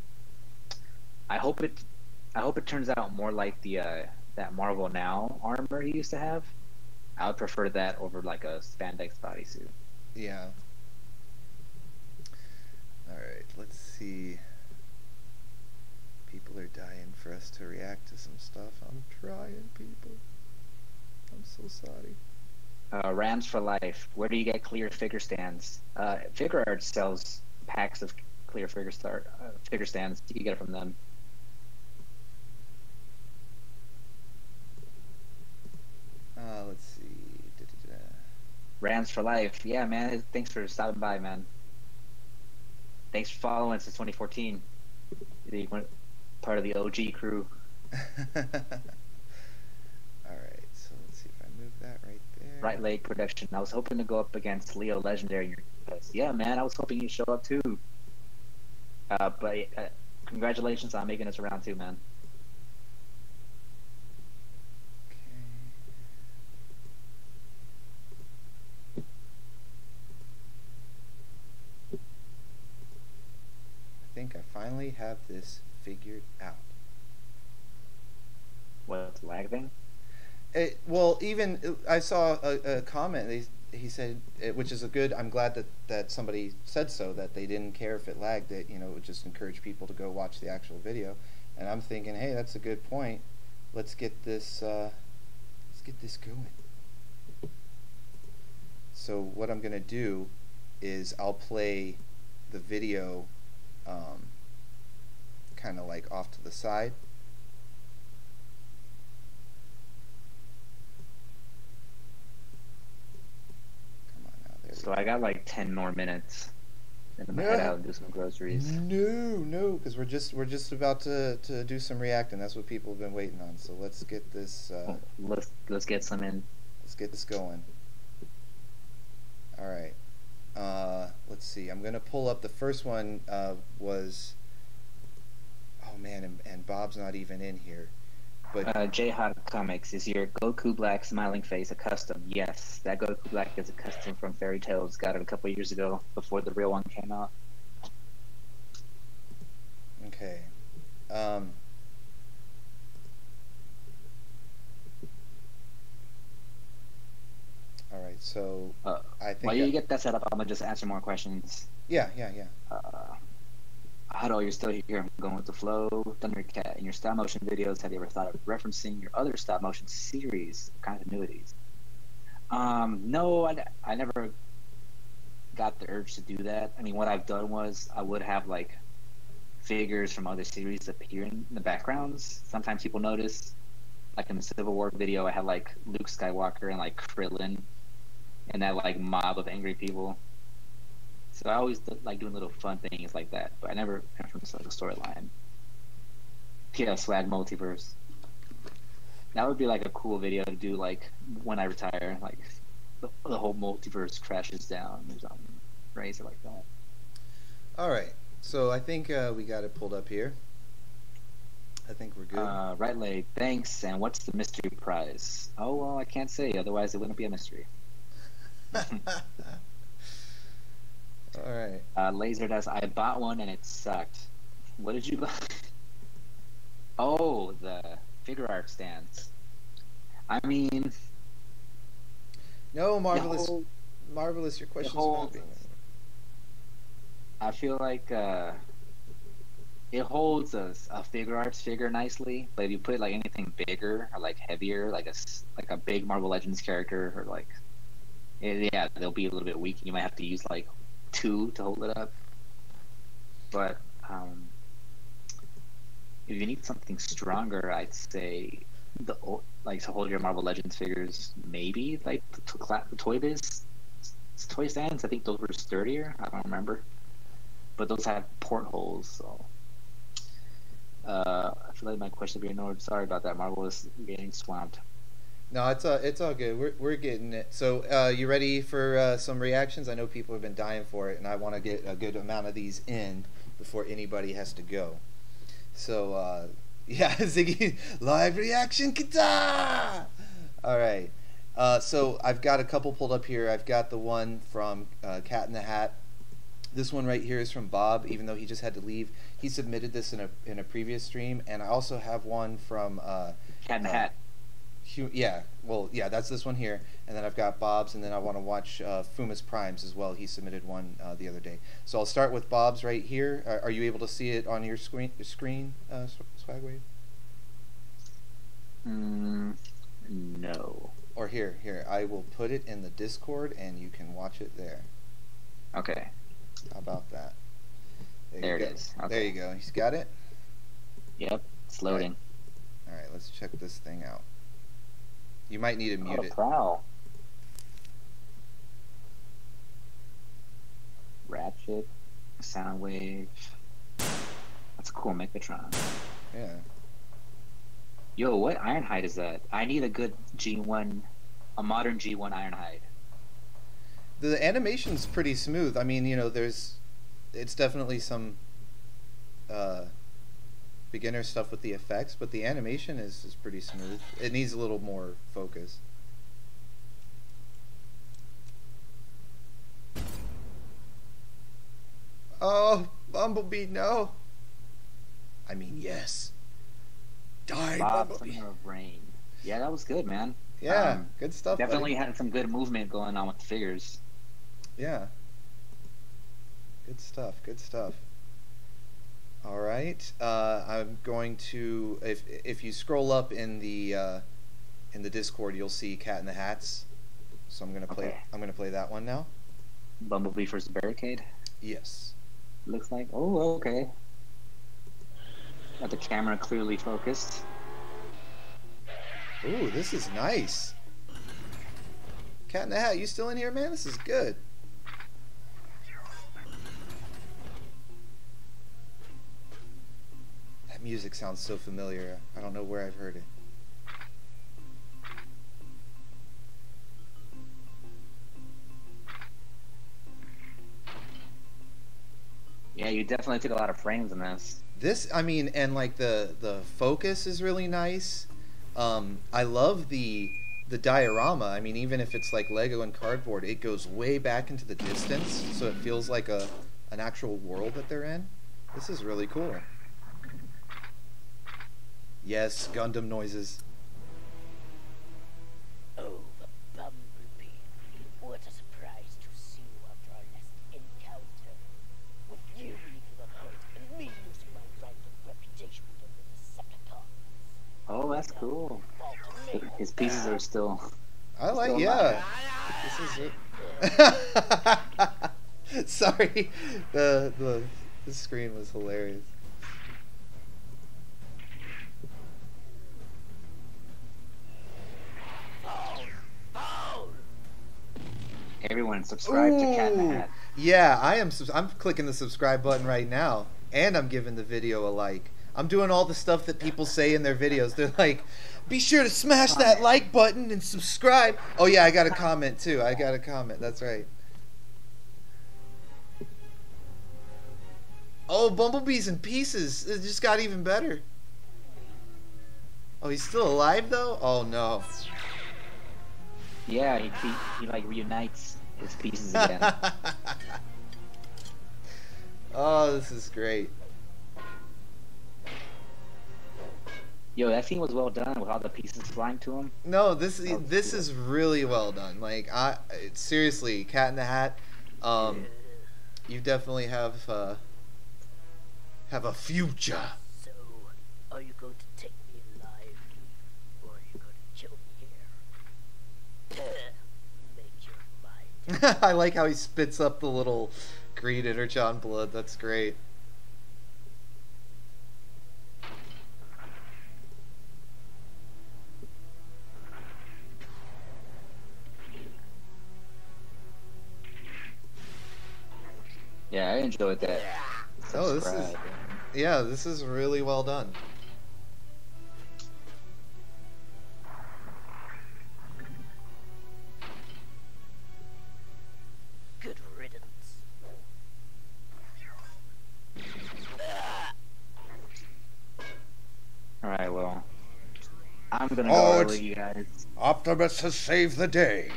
S1: I hope it turns out more like that Marvel Now armor he used to have. I would prefer that over like a spandex bodysuit.
S2: Yeah. All right, let's see. People are dying for us to react to some stuff. I'm trying, people. I'm so sorry.
S1: Rams for life. Where do you get clear figure stands? Figure Art sells packs of clear figure stands. You can get it from them.
S2: Let's see.
S1: Rams for life. Yeah, man. Thanks for stopping by, man. Thanks for following since 2014. You were part of the OG crew.
S2: All right, so let's see if I move that right there.
S1: Right leg production. I was hoping to go up against Leo Legendary. Yeah, man. I was hoping you'd show up too. But congratulations on making us around too, man.
S2: I think I finally have this figured out.
S1: What's lag thing?
S2: Well, even I saw a comment. He said, which is a good. I'm glad that somebody said so, that they didn't care if it lagged. It would just encourage people to go watch the actual video. And I'm thinking, hey, that's a good point. Let's get this. Let's get this going. So what I'm gonna do is I'll play the video, kind of like off to the side.
S1: So I got like 10 more minutes, and I'm gonna head out and do some groceries.
S2: No, because we're just about to do some reacting. That's what people have been waiting on. So let's get this.
S1: Let's get some in.
S2: Let's get this going. All right. Let's see. I'm gonna pull up the first one. Was. Oh man, and Bob's not even in here. But
S1: J-Hot Comics, is your Goku Black smiling face a custom? Yes, that Goku Black is a custom from Fairy Tales. Got it a couple years ago before the real one came out.
S2: Okay. All right, so I think
S1: while you get that set up, I'm gonna just answer more questions.
S2: Yeah.
S1: Huddle, you're still here. I'm going with the flow. Thundercat, in your stop motion videos, have you ever thought of referencing your other stop motion series continuities? No, I never got the urge to do that. I mean, what I've done was I would have like figures from other series appear in the backgrounds. Sometimes people notice. Like in the Civil War video, I had like Luke Skywalker and like Krillin and that like mob of angry people. So I always like doing little fun things like that, but I never referenced like a storyline. Yeah, Swag Multiverse. That would be like a cool video to do like when I retire, like the whole multiverse crashes down or something crazy like that.
S2: All right, so I think we got it pulled up here. I think we're good.
S1: Right leg, thanks. And what's the mystery prize? Oh, well, I can't say, otherwise it wouldn't be a mystery.
S2: All right.
S1: Laser Dust, I bought one and it sucked. What did you buy? Oh, the figure art stands. I mean...
S2: No, Marvelous. Marvelous, your question's moving.
S1: I feel like it holds a figure arts figure nicely, but if you put like anything bigger or like heavier, like a big Marvel Legends character, or like yeah, they'll be a little bit weak. You might have to use like 2 to hold it up. But if you need something stronger, I'd say like to hold your Marvel Legends figures, maybe like the toy stands. I think those were sturdier. I don't remember, but those have portholes. So I feel like my question will be ignored. Sorry about that. Marvel is getting swamped.
S2: No, it's all good. We're getting it. So you ready for some reactions? I know people have been dying for it, and I want to get a good amount of these in before anybody has to go. So yeah, Ziggy, live reaction guitar. All right. So I've got a couple pulled up here. I've got the one from Cat in the Hat. This one right here is from Bob, even though he just had to leave. He submitted this in a previous stream, and I also have one from
S1: Cat in the Hat.
S2: Yeah, well, yeah, that's this one here, and then I've got Bob's, and then I want to watch Fuma's Primes as well. He submitted one the other day, so I'll start with Bob's right here. Are you able to see it on your screen, SwagWave?
S1: No.
S2: Or here, I will put it in the Discord, and you can watch it there.
S1: Okay.
S2: How about that?
S1: There it is. Okay.
S2: There you go. He's got it.
S1: Yep, it's loading.
S2: All right, let's check this thing out. You might need to mute it.
S1: Prowl. Ratchet, SoundWave. That's a cool Megatron.
S2: Yeah.
S1: Yo, what Ironhide is that? I need a good G1, a modern G1 Ironhide.
S2: The animation's pretty smooth. I mean, you know, it's definitely some beginner stuff with the effects, but the animation is pretty smooth. It needs a little more focus. Oh, Bumblebee, no. I mean, yes. Die, Bumblebee.
S1: Summer of Rain. Yeah, that was good, man.
S2: Yeah, good stuff.
S1: Definitely had some good movement going on with the figures.
S2: Yeah. Good stuff. Good stuff. All right. I'm going to if you scroll up in the Discord, you'll see Cat in the Hats. So I'm gonna play. Okay. I'm gonna play that one now.
S1: Bumblebee versus Barricade.
S2: Yes.
S1: Looks like. Oh, okay. Got the camera clearly focused.
S2: Ooh, this is nice. Cat in the Hat, you still in here, man? This is good. That music sounds so familiar. I don't know where I've heard it.
S1: Yeah, you definitely took a lot of frames in this.
S2: This, I mean, and like the focus is really nice. I love the diorama. I mean, even if it's like Lego and cardboard, it goes way back into the distance, so it feels like an actual world that they're in. This is really cool. Yes, Gundam noises.
S3: Oh, Bumblebee. What a surprise to see you after our last encounter. With you leaving the point and me losing my random reputation with the Decepticons.
S1: Oh, that's cool. His pieces are still...
S2: I like,
S1: still
S2: yeah. This is it. Sorry. The screen was hilarious.
S1: Everyone subscribe to Cat in the Hat.
S2: Yeah, I'm clicking the subscribe button right now, and I'm giving the video a like. I'm doing all the stuff that people say in their videos. They're like, be sure to smash that like button and subscribe. Oh yeah, I got a comment too. I got a comment. That's right. Oh, Bumblebee's in pieces. It just got even better. Oh, he's still alive though? Oh no.
S1: Yeah, he like reunites his pieces again.
S2: Oh, this is great.
S1: Yo, that scene was well done with all the pieces flying to him.
S2: No, this is really well done. Like seriously, Cat in the Hat. You definitely have a future.
S3: So, are you going to take me alive, or are you going to kill me here? Make your mind.
S2: I like how he spits up the little green energon blood. That's great.
S1: Yeah, I enjoyed that.
S2: Oh, this is really well done.
S3: Good riddance.
S1: Alright, well, I'm gonna go early, you guys.
S2: Optimus has saved the day.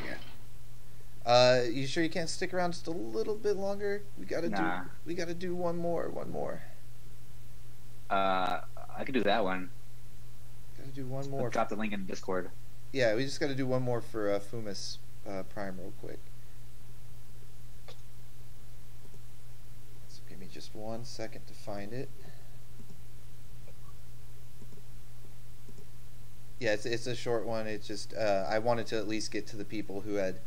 S2: You sure you can't stick around just a little bit longer? We gotta do one more.
S1: I could do that one.
S2: Gotta do one more.
S1: Drop the link in Discord.
S2: Yeah, we just got to do one more for Fumus Prime real quick. So give me just 1 second to find it. Yeah, it's a short one. It's just I wanted to at least get to the people who had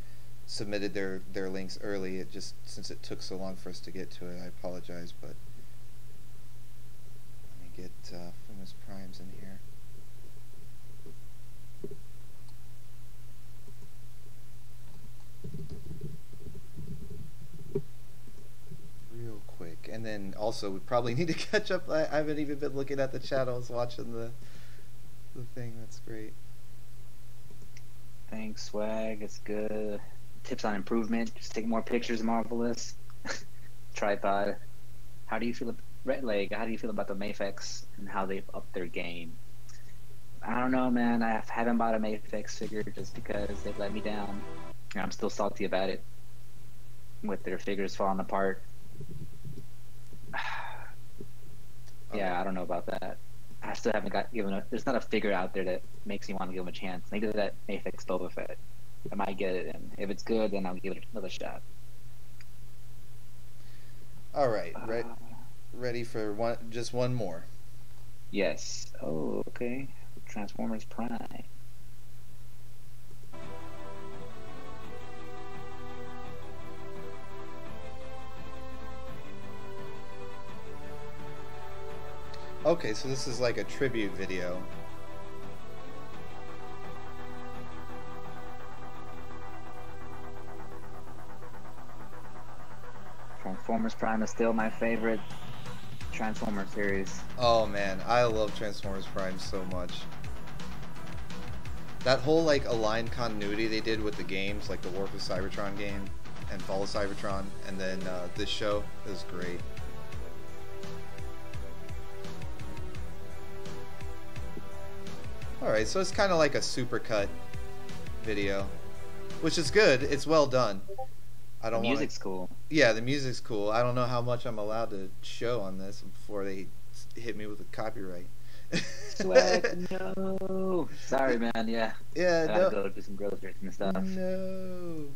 S2: submitted their links early. It just, since it took so long for us to get to it, I apologize, but let me get Fumus Primes in here. Real quick. And then also we probably need to catch up. I haven't even been looking at the chat. I was watching the thing. That's great.
S1: Thanks, Swag. It's good. Tips on improvement. Just take more pictures, marvelous. Tripod. How do you feel, Red Leg? How do you feel about the Mafex and how they've upped their game? I don't know, man. I haven't bought a Mafex figure just because they've let me down. And I'm still salty about it. With their figures falling apart. Yeah, I don't know about that. I still haven't there's not a figure out there that makes me want to give him a chance. Maybe that Mafex Boba Fett. I might get it, and if it's good, then I'll give it another shot.
S2: All right, ready for just one more.
S1: Yes. Oh, okay. Transformers Prime.
S2: Okay, so this is like a tribute video.
S1: Transformers Prime is still my favorite Transformers series.
S2: Oh man, I love Transformers Prime so much. That whole like aligned continuity they did with the games, like the War for Cybertron game and Fall of Cybertron, and then this show is great. Alright, so it's kind of like a supercut video, which is good. It's well done. I don't
S1: The music's cool.
S2: Yeah, the music's cool. I don't know how much I'm allowed to show on this before they hit me with a copyright.
S1: Swag, no. Sorry, man. Yeah.
S2: Yeah,
S1: I gotta go do some groceries and stuff.
S2: No.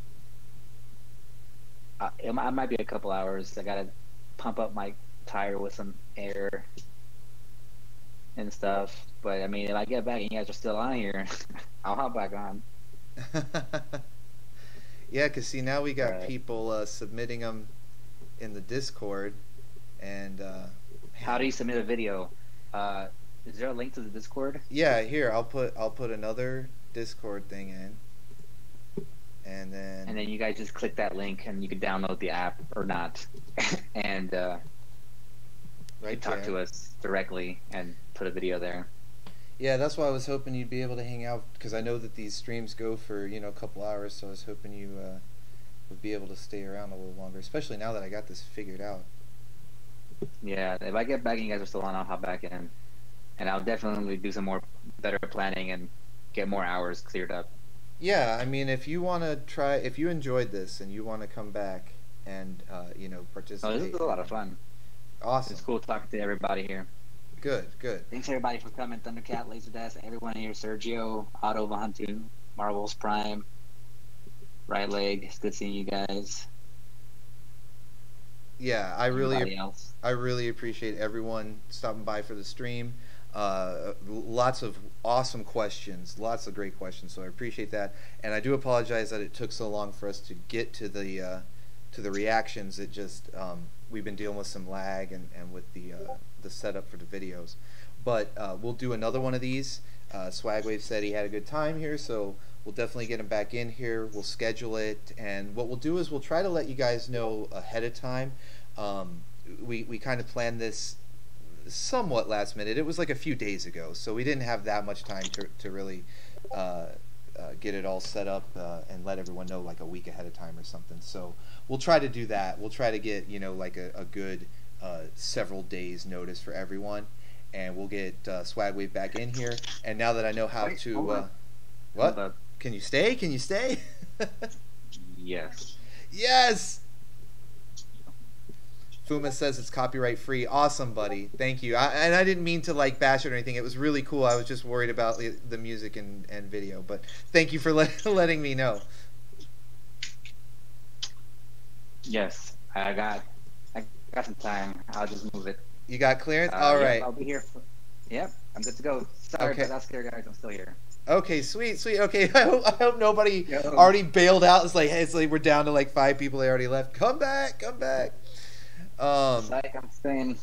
S1: It might be a couple hours. I gotta pump up my tire with some air and stuff. But I mean, if I get back and you guys are still on here, I'll hop back on.
S2: Yeah, because see, now we got people submitting them in the Discord, and
S1: how do you submit a video? Is there a link to the Discord?
S2: Yeah, here I'll put another Discord thing in, and then
S1: you guys just click that link and you can download the app or not, and
S2: right
S1: talk to us directly and put a video there.
S2: Yeah, that's why I was hoping you'd be able to hang out, because I know that these streams go for, you know, a couple hours, so I was hoping you would be able to stay around a little longer, especially now that I got this figured out.
S1: Yeah, if I get back and you guys are still on, I'll hop back in. And I'll definitely do some better planning and get more hours cleared up.
S2: Yeah, I mean, if you want to try, if you enjoyed this and you want to come back and, you know, participate.
S1: Oh, this is a lot of fun.
S2: Awesome.
S1: It's cool talking to everybody here.
S2: Good, good.
S1: Thanks everybody for coming. Thundercat, Laserdust, everyone here. Sergio, Otto Vahantu, Marvel's Prime, Right Leg. It's good seeing you guys.
S2: Yeah, I really appreciate everyone stopping by for the stream. Lots of awesome questions, lots of great questions. So I appreciate that, and I do apologize that it took so long for us to get to the reactions. It just we've been dealing with some lag and with the setup for the videos, but we'll do another one of these. SwagWave said he had a good time here, so we'll definitely get him back in here. We'll schedule it, and what we'll do is we'll try to let you guys know ahead of time. We kind of planned this somewhat last minute. It was like a few days ago, so we didn't have that much time to really get it all set up and let everyone know like a week ahead of time or something. So we'll try to do that. We'll try to get, you know, like a good several days notice for everyone, and we'll get SwagWave back in here. And now that I know how what? Can you stay? Can you stay?
S1: Yes.
S2: Yes. Fuma says it's copyright free. Awesome, buddy. Thank you. And I didn't mean to like bash it or anything. It was really cool. I was just worried about the music and video. But thank you for letting me know.
S1: Yes, I got some time. I'll just move it.
S2: You got clearance? All right.
S1: Yep, I'll be here. Yep, I'm good to go. Sorry
S2: Okay.
S1: about that, scare guys. I'm still here.
S2: Okay, sweet. Okay, I hope nobody already bailed out. It's like we're down to like 5 people. They already left. Come back.
S1: Like I'm staying.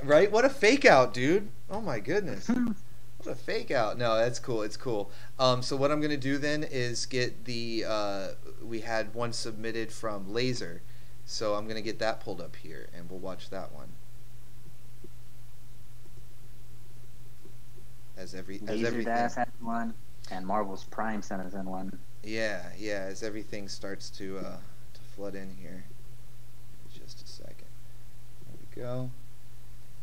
S2: Right? What a fake out, dude. Oh my goodness. What a fake out. No, that's cool. It's cool. So what I'm gonna do then is get the we had one submitted from Laser, so I'm gonna get that pulled up here, and we'll watch that one. As everything
S1: has one, and Marvel's Prime Center's in one.
S2: Yeah, as everything starts to flood in here. Just a second. There we go.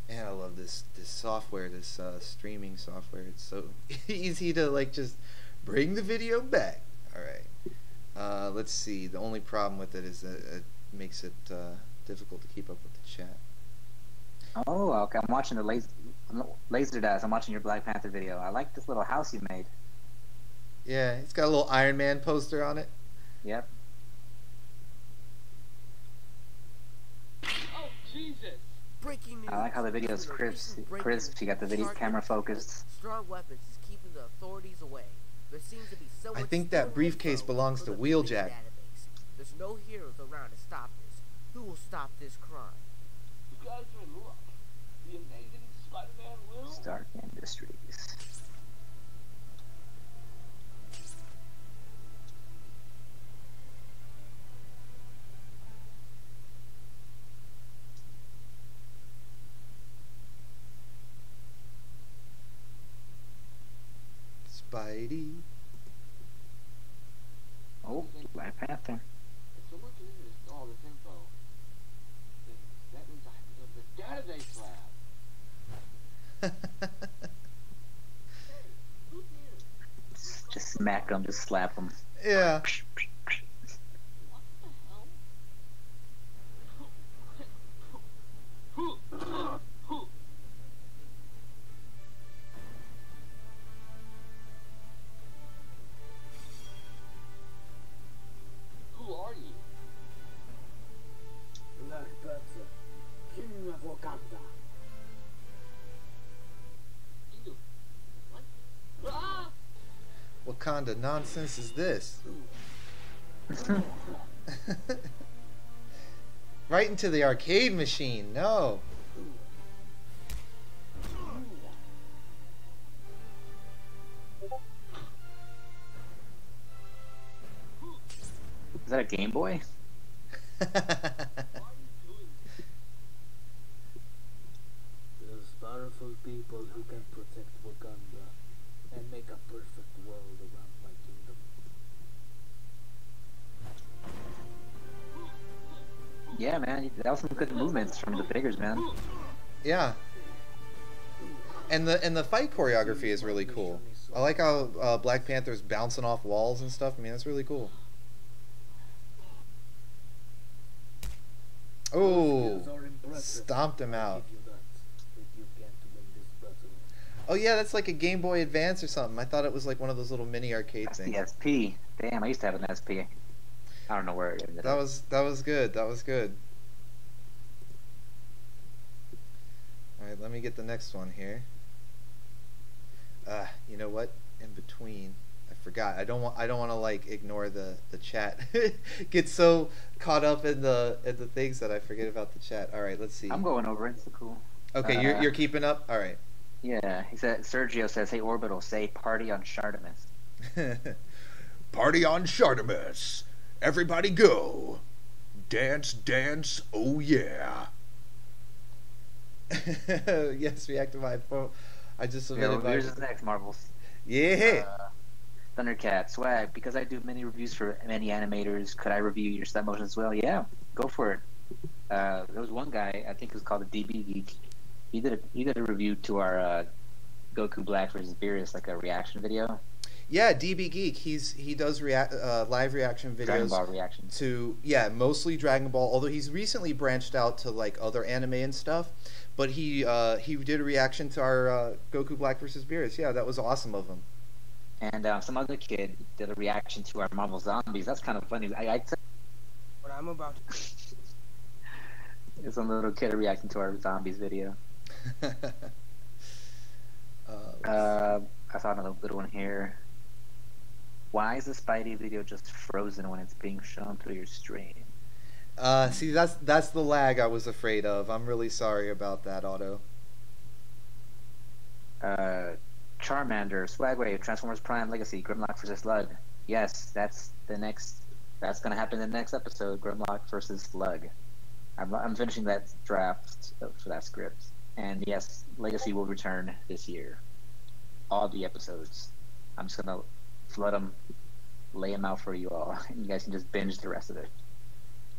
S2: Man, I love this software, this streaming software. It's so easy to like just bring the video back. All right. Let's see. The only problem with it is that it makes it difficult to keep up with the chat.
S1: Oh, okay. I'm watching the Laser Dash. I'm watching your Black Panther video. I like this little house you made.
S2: Yeah, it's got a little Iron Man poster on it.
S1: Yep.
S4: Oh, Jesus.
S3: Breaking news.
S1: I like how the video is crisp. You got the video camera focused.
S3: Strong weapons is keeping the authorities away. There seems to be so
S2: I
S3: much
S2: think that
S3: stolen
S2: briefcase
S3: info
S2: belongs
S3: from
S2: to
S3: the
S2: Wheeljack.
S3: database. There's no heroes around to stop this. Who will stop this crime?
S4: You guys are in luck. The amazing Spider-Man will.
S1: Stark Industries.
S2: Spidey.
S1: Oh, Black Panther.
S4: If someone can all this info, then that means I have to go to the database lab. Who cares?
S1: Just smack them, just slap them.
S2: Yeah.
S4: What the hell? Who are you?
S3: Black Panther, King of Wakanda.
S4: You. What? Ah!
S2: What kind of nonsense is this? Right into the arcade machine. No.
S1: Is that a Game Boy?
S4: Why are you doing this?
S5: There's powerful people who can protect Wakanda and make a perfect world around my kingdom.
S1: Yeah, man. That was some good movements from the figures, man.
S2: Yeah. And the fight choreography is really cool. I like how Black Panther's bouncing off walls and stuff. I mean, that's really cool. Oh, stomped him out. Oh yeah, that's like a Game Boy Advance or something. I thought it was like one of those little mini arcade
S1: That's
S2: things.
S1: the SP. Damn, I used to have an SP. I don't know where it ended
S2: That
S1: up.
S2: was good. That was good. All right, let me get the next one here. You know what? In between, I forgot. I don't want to like ignore the chat. Get so caught up in the things that I forget about the chat. All right, let's see.
S1: I'm going over it. It's cool.
S2: Okay, you're keeping up. All right.
S1: Yeah, he said. Sergio says, "Hey, Orbital, say party on Shardamus."
S6: Party on Shardamus. Everybody go. Dance, dance, oh yeah.
S2: Yes, react to my phone. I just submitted my...
S1: Here's his next Marvels.
S2: Yeah.
S1: Thundercat, Swag, because I do many reviews for many animators, could I review your stop motion as well? Yeah, go for it. There was one guy, I think it was called the DB Geek. He did a review to our Goku Black versus Beerus, like a reaction video.
S2: Yeah, DB Geek. He does live reaction
S1: Dragon
S2: videos
S1: Ball reactions.
S2: to mostly Dragon Ball. Although he's recently branched out to like other anime and stuff. But he did a reaction to our Goku Black versus Beerus. Yeah, that was awesome of him.
S1: And some other kid did a reaction to our Marvel Zombies. That's kind of funny. I
S7: What I'm about to
S1: It's a little kid reacting to our Zombies video. I saw another good one here. Why is the Spidey video just frozen when it's being shown through your stream?
S2: See, that's the lag I was afraid of. I'm really sorry about that, Otto.
S1: Charmander, Swagwave, Transformers Prime Legacy, Grimlock versus Slug. Yes, that's gonna happen in the next episode, Grimlock versus Slug. I'm finishing that draft for that script. And yes, Legacy will return this year. All the episodes. I'm just gonna flood them, lay them out for you all, and you guys can just binge the rest of it.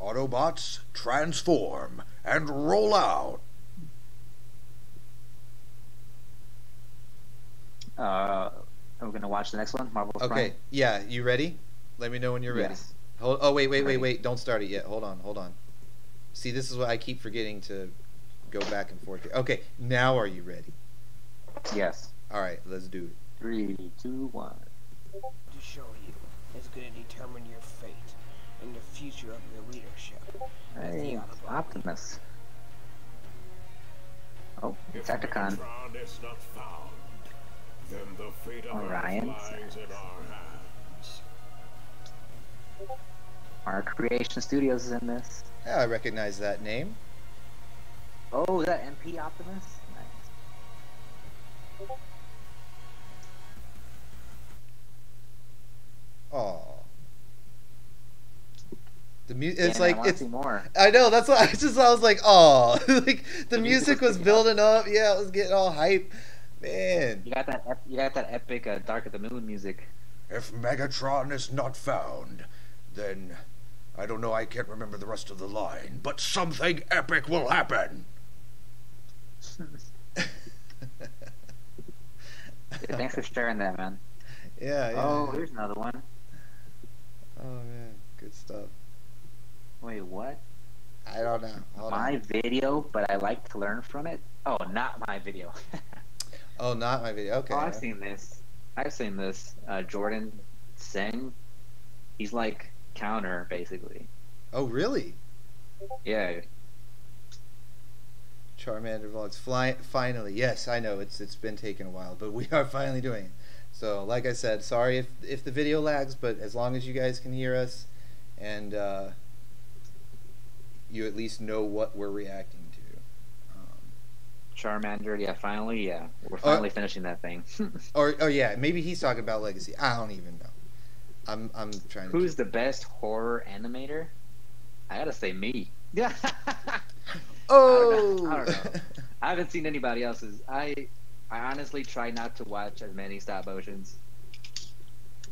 S6: Autobots, transform and roll out.
S1: Are we gonna watch the next one, Marvel's
S2: Okay,
S1: Prime?
S2: yeah, you ready? Let me know when you're ready.
S1: Yes.
S2: Wait, don't start it yet. Hold on. See, this is what I keep forgetting to go back and forth here. Okay, now are you ready?
S1: Yes.
S2: All right, let's do it.
S1: 3, 2, 1.
S7: to show you is going to determine your fate and the future of your leadership.
S1: Hey, Optimus. Oh, Tacticon.
S8: Megatron is not found, then the fate of
S1: Orion.
S8: Earth lies in our hands.
S1: Our Creation Studios is in this.
S2: Yeah, I recognize that name.
S1: Oh, is that MP Optimus? Nice.
S2: Oh. It's
S1: I
S2: like
S1: want to
S2: it's.
S1: see more.
S2: I know, that's what I was like, oh, like the music was building up. Yeah, it was getting all hype, man.
S1: You got that epic Dark of the Moon music.
S6: If Megatron is not found, then I don't know, I can't remember the rest of the line, but something epic will happen.
S1: Yeah, thanks for sharing that, man.
S2: Yeah.
S1: Oh, here's another one.
S2: Oh man, good stuff.
S1: Wait, what?
S2: I don't know. Hold on.
S1: My video, but I like to learn from it. Oh, not my video.
S2: Oh, not my video. Okay.
S1: Oh, I've seen this. Jordan Singh. He's like counter, basically.
S2: Oh, really?
S1: Yeah.
S2: Charmander vlogs. Finally, yes, I know it's been taking a while, but we are finally doing it. So, like I said, sorry if the video lags, but as long as you guys can hear us, and you at least know what we're reacting to.
S1: Charmander, yeah, we're finally finishing that thing.
S2: Or yeah, maybe he's talking about Legacy. I don't even know. I'm trying to.
S1: Who's the best horror animator? I gotta say me. Yeah.
S2: Oh.
S1: I don't know. I haven't seen anybody else's. I honestly try not to watch as many stop motions.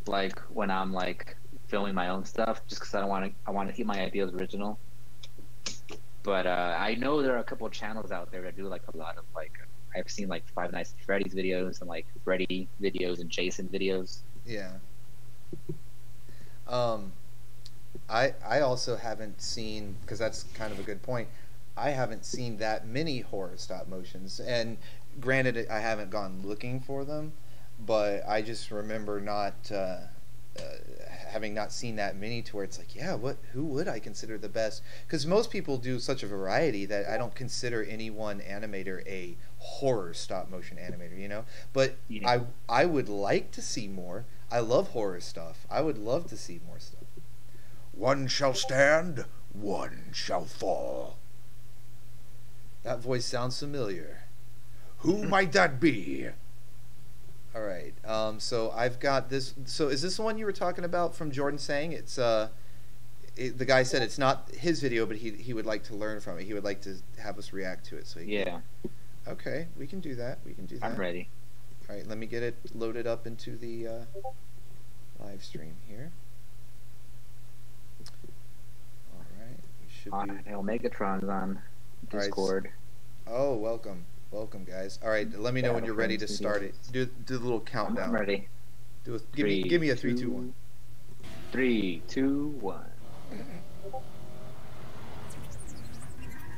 S1: Like when I'm like filming my own stuff, just because I want to keep my ideas original. But I know there are a couple of channels out there that do like a lot of like I've seen like Five Nights at Freddy's videos and like Freddy videos and Jason videos.
S2: Yeah. I also haven't seen, because that's kind of a good point. I haven't seen that many horror stop motions, and granted, I haven't gone looking for them, but I just remember not having not seen that many to where it's like, yeah, who would I consider the best? Because most people do such a variety that I don't consider any one animator a horror stop motion animator, you know. But
S1: Yeah.
S2: I would like to see more. I love horror stuff. I would love to see more stuff.
S6: One shall stand, one shall fall.
S2: That voice sounds familiar.
S6: Who might that be?
S2: All right. So I've got this. So is this the one you were talking about from Jordan saying it's the guy said it's not his video, but he would like to learn from it. He would like to have us react to it. So
S1: Yeah,
S2: Okay, we can do that.
S1: I'm ready.
S2: All right, let me get it loaded up into the live stream here. All right, we should be.
S1: Megatron's on
S2: All right,
S1: Discord.
S2: Oh, welcome, guys. All right, let me know when you're ready to start it. Do the little countdown.
S1: I'm ready.
S2: Give me a 3, 2, 1.
S1: 3, 2, 1.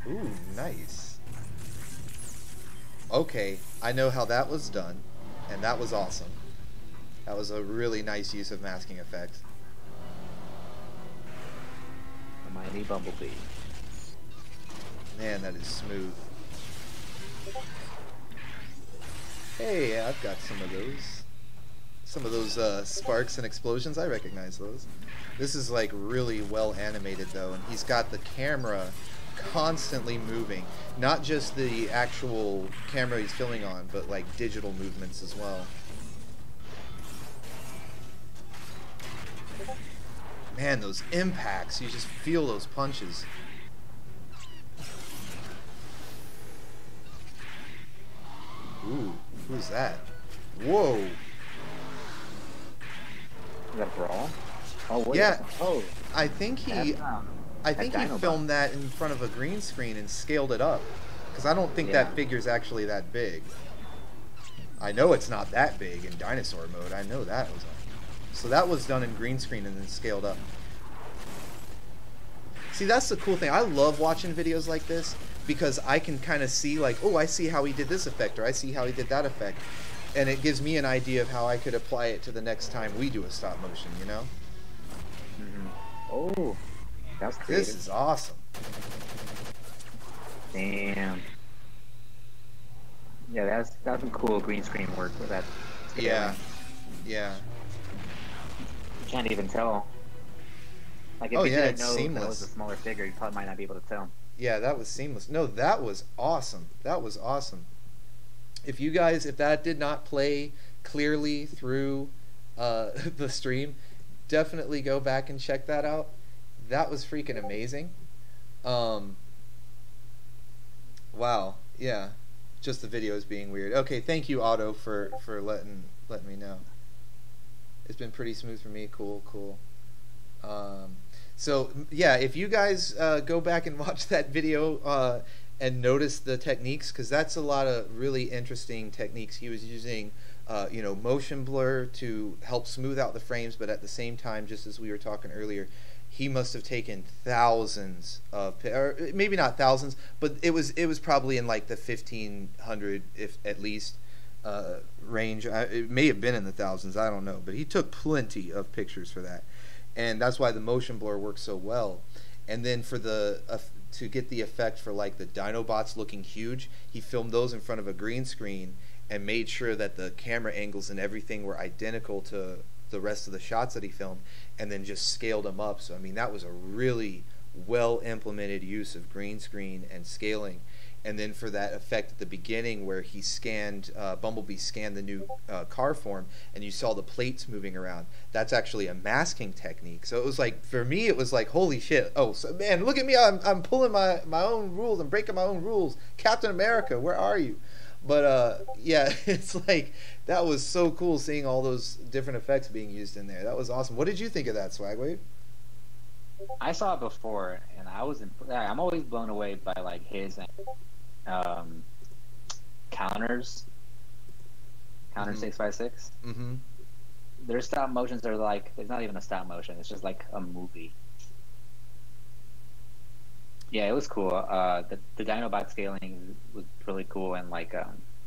S2: Ooh, nice. Okay, I know how that was done, and that was awesome. That was a really nice use of masking effect.
S1: A mighty bumblebee.
S2: Man, that is smooth. Hey, I've got some of those. Some of those sparks and explosions, I recognize those. This is like really well animated though, and he's got the camera constantly moving. Not just the actual camera he's filming on, but like digital movements as well. Man, those impacts, you just feel those punches. Ooh, who's that? Whoa!
S1: Is that Brawl? Oh, wait.
S2: Yeah.
S1: Oh,
S2: I think he filmed that in front of a green screen and scaled it up. Because I don't think that figure's actually that big. I know it's not that big in dinosaur mode. I know that was on. So that was done in green screen and then scaled up. See, that's the cool thing. I love watching videos like this because I can kind of see like, oh, I see how he did this effect or I see how he did that effect. And it gives me an idea of how I could apply it to the next time we do a stop motion, you know?
S1: Mm-hmm. Oh, that's creative.
S2: This is awesome.
S1: Damn. Yeah, that's some cool green screen work with that.
S2: Yeah. Yeah.
S1: You can't even tell. Like if you didn't know that it was a smaller figure, you probably might not be able to tell.
S2: Yeah, that was seamless. No, that was awesome. That was awesome. If you guys, if that did not play clearly through the stream, definitely go back and check that out. That was freaking amazing. Wow. Yeah. Just the videos being weird. Okay, thank you, Otto, for letting me know. It's been pretty smooth for me. Cool, cool. So yeah, if you guys go back and watch that video and notice the techniques, because that's a lot of really interesting techniques. He was using you know, motion blur to help smooth out the frames, but at the same time, just as we were talking earlier, he must have taken thousands of, or maybe not thousands, but it was probably in like the 1,500, if at least, range. It may have been in the thousands, I don't know, but he took plenty of pictures for that, and that's why the motion blur works so well. And then for the to get the effect for like the Dinobots looking huge, he filmed those in front of a green screen and made sure that the camera angles and everything were identical to the rest of the shots that he filmed, and then just scaled them up. So I mean, that was a really well implemented use of green screen and scaling. And then for that effect at the beginning where he scanned, Bumblebee scanned the new car form, and you saw the plates moving around, that's actually a masking technique. So it was like, for me, it was like, holy shit, oh, so, man, look at me, I'm pulling my own rules, I'm breaking my own rules. Captain America, where are you? But yeah, it's like, that was so cool seeing all those different effects being used in there. That was awesome. What did you think of that, SwagWave?
S1: I saw it before, and I'm always blown away by like his counters. Counter 6x6.
S2: Mm-hmm.
S1: Their stop motions are like, it's not even a stop motion, it's just like a movie. Yeah, it was cool. The Dinobot scaling was really cool, and like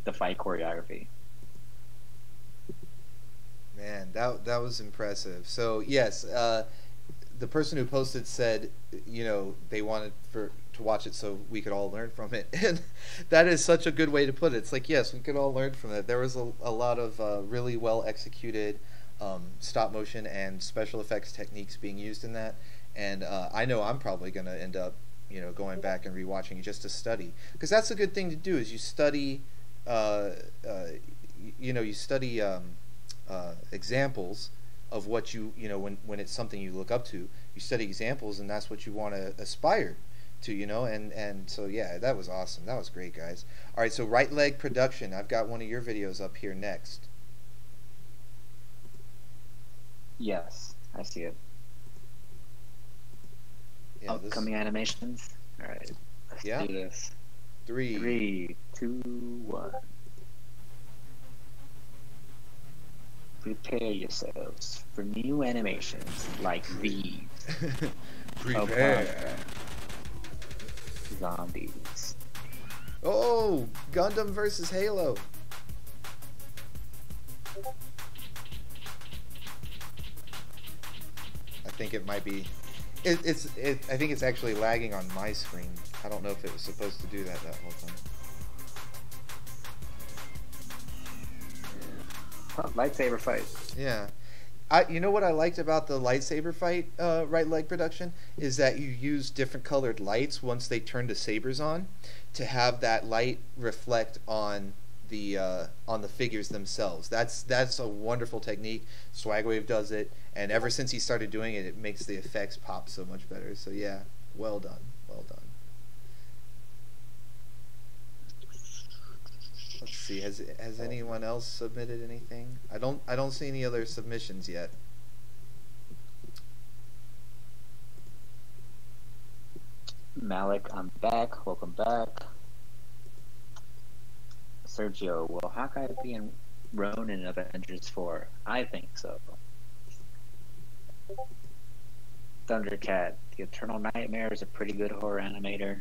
S1: the fight choreography.
S2: Man, that was impressive. So yes, the person who posted said, you know, they wanted to watch it so we could all learn from it, and that is such a good way to put it. It's like, yes, we could all learn from it. There was a lot of really well executed stop motion and special effects techniques being used in that, and I know I'm probably going to end up, you know, going back and rewatching it just to study, because that's a good thing to do, is you study, you know, you study examples of what you know, when it's something you look up to, you study examples, and that's what you want to aspire to, you know, and so yeah, that was awesome. That was great, guys. All right, so right leg production, I've got one of your videos up here next.
S1: Yes, I see it.
S2: Yeah,
S1: upcoming animations. All right, let's do this. 3, 2, 1. Prepare yourselves for new animations like these.
S6: Prepare.
S1: Zombies.
S2: Oh, Gundam versus Halo. I think it might be. I think it's actually lagging on my screen. I don't know if it was supposed to do that whole time.
S1: Oh, lightsaber fight.
S2: Yeah. You know what I liked about the lightsaber fight, right leg production, is that you use different colored lights once they turn the sabers on, to have that light reflect on the figures themselves. That's a wonderful technique. SwagWave does it, and ever since he started doing it, it makes the effects pop so much better. So yeah, well done, well done. Let's see. Has anyone else submitted anything? I don't see any other submissions yet.
S1: Malik, I'm back. Welcome back. Sergio, will Hawkeye be in Ronin in Avengers 4? I think so. Thundercat, the Eternal Nightmare is a pretty good horror animator.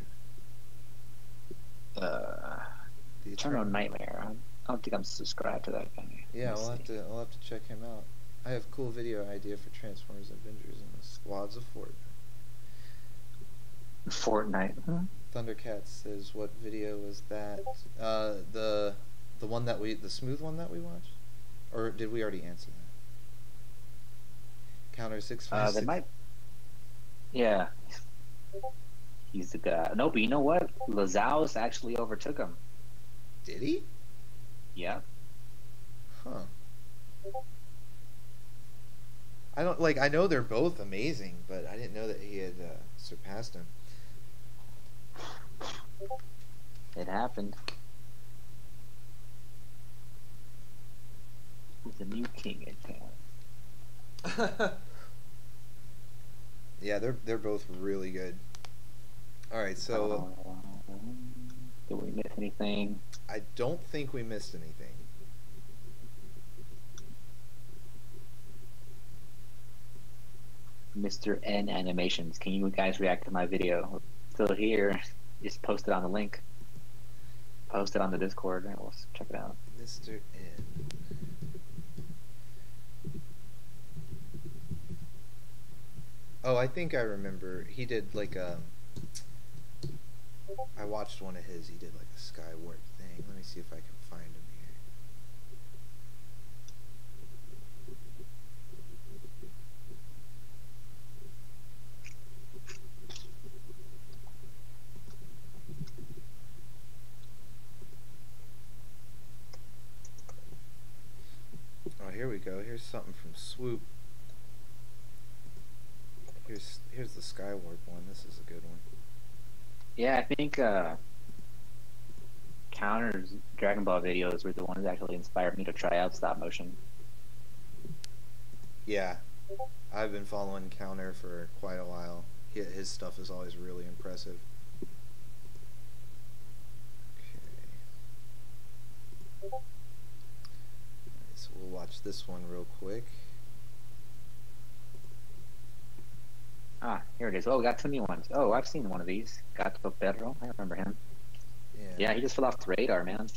S2: The
S1: Eternal Nightmare. I don't think I'm subscribed to that guy.
S2: Yeah, I'll have to check him out. I have a cool video idea for Transformers Avengers and the Squads of Fortnite.
S1: Fortnite. Huh?
S2: Thundercat says, "What video was that? The one that the smooth one that we watched, or did we already answer that? Counter 656.
S1: That might. Yeah. He's the guy. No, but you know what? Lazarus actually overtook him.
S2: Did he?
S1: Yeah.
S2: Huh. I know they're both amazing, but I didn't know that he had surpassed him.
S1: It happened. He's the new king in town.
S2: Yeah, they're both really good. All right, so
S1: did we miss anything?
S2: I don't think we missed anything.
S1: Mr. N Animations, can you guys react to my video? Still here. Just post it on the link. Post it on the Discord and we'll check it out.
S2: Mr. N. Oh, I think I remember. He did like a. I watched one of his. He did like a Skywarp thing. Let me see if I can find him here. Oh, here we go. Here's something from Swoop. Here's the Skywarp one. This is a good one.
S1: Yeah, I think Counter's Dragon Ball videos were the ones that actually inspired me to try out stop motion.
S2: Yeah, I've been following Counter for quite a while. His stuff is always really impressive. Okay. Alright, so we'll watch this one real quick.
S1: Ah, here it is. Oh, we got two new ones. Oh, I've seen one of these. Gato Perro. I remember him. Yeah, he just fell off the radar, man.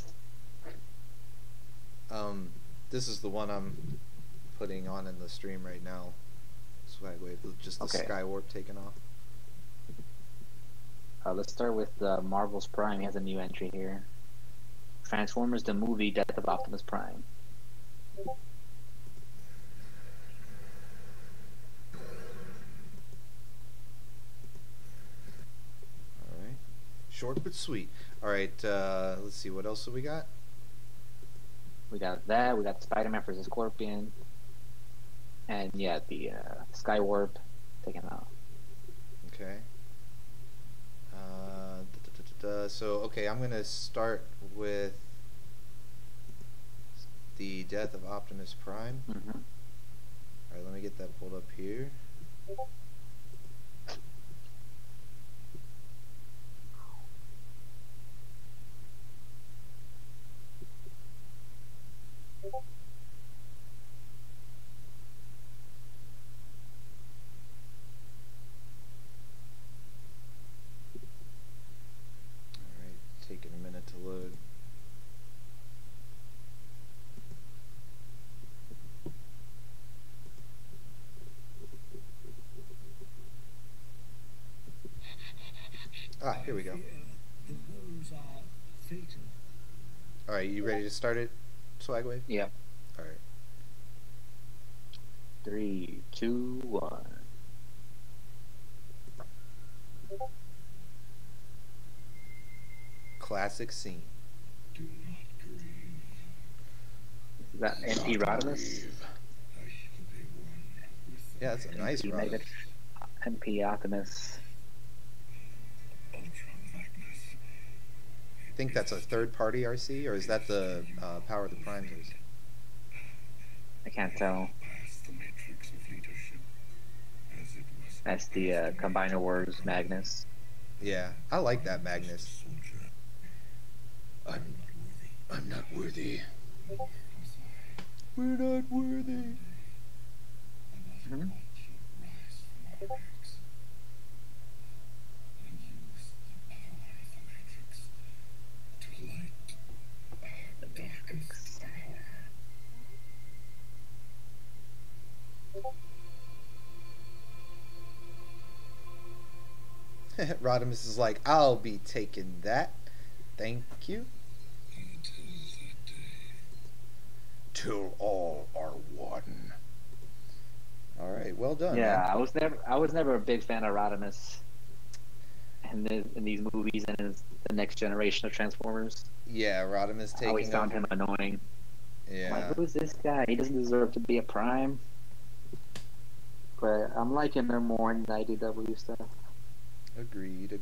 S2: This is the one I'm putting on in the stream right now. SwagWave, just the Skywarp taking off.
S1: Let's start with Marvel's Prime. He has a new entry here. Transformers the movie, Death of Optimus Prime.
S2: Short but sweet. Alright, let's see, what else have we got?
S1: We got that, we got Spider-Man vs. Scorpion, and yeah, the Skywarp taken out.
S2: Okay. So, okay, I'm going to start with the Death of Optimus Prime.
S1: Mm-hmm.
S2: Alright, let me get that pulled up here. Ah, here we go. All right, you ready to start it, SwagWave?
S1: Yep.
S2: All right.
S1: 3, 2, 1.
S2: Classic scene.
S1: Is that MP Rodimus?
S2: Yeah, that's a nice
S1: MP
S2: Rodimus.
S1: MP Optimus.
S2: I think that's a third-party RC, or is that the Power of the Primes RC?
S1: I can't tell. That's the Combiner Wars Magnus.
S2: Yeah, I like that Magnus.
S6: I'm not worthy.
S2: We're not worthy.
S1: Mm-hmm.
S2: Rodimus is like, I'll be taking that. Thank you.
S6: Till all are one.
S2: All right, well done.
S1: Yeah,
S2: man.
S1: I was never a big fan of Rodimus in these movies and in the next generation of Transformers.
S2: Yeah, Rodimus taking
S1: I always found
S2: over.
S1: him annoying.
S2: Yeah.
S1: Like, who's this guy? He doesn't deserve to be a Prime. But I'm liking him more in the IDW stuff.
S2: Agreed.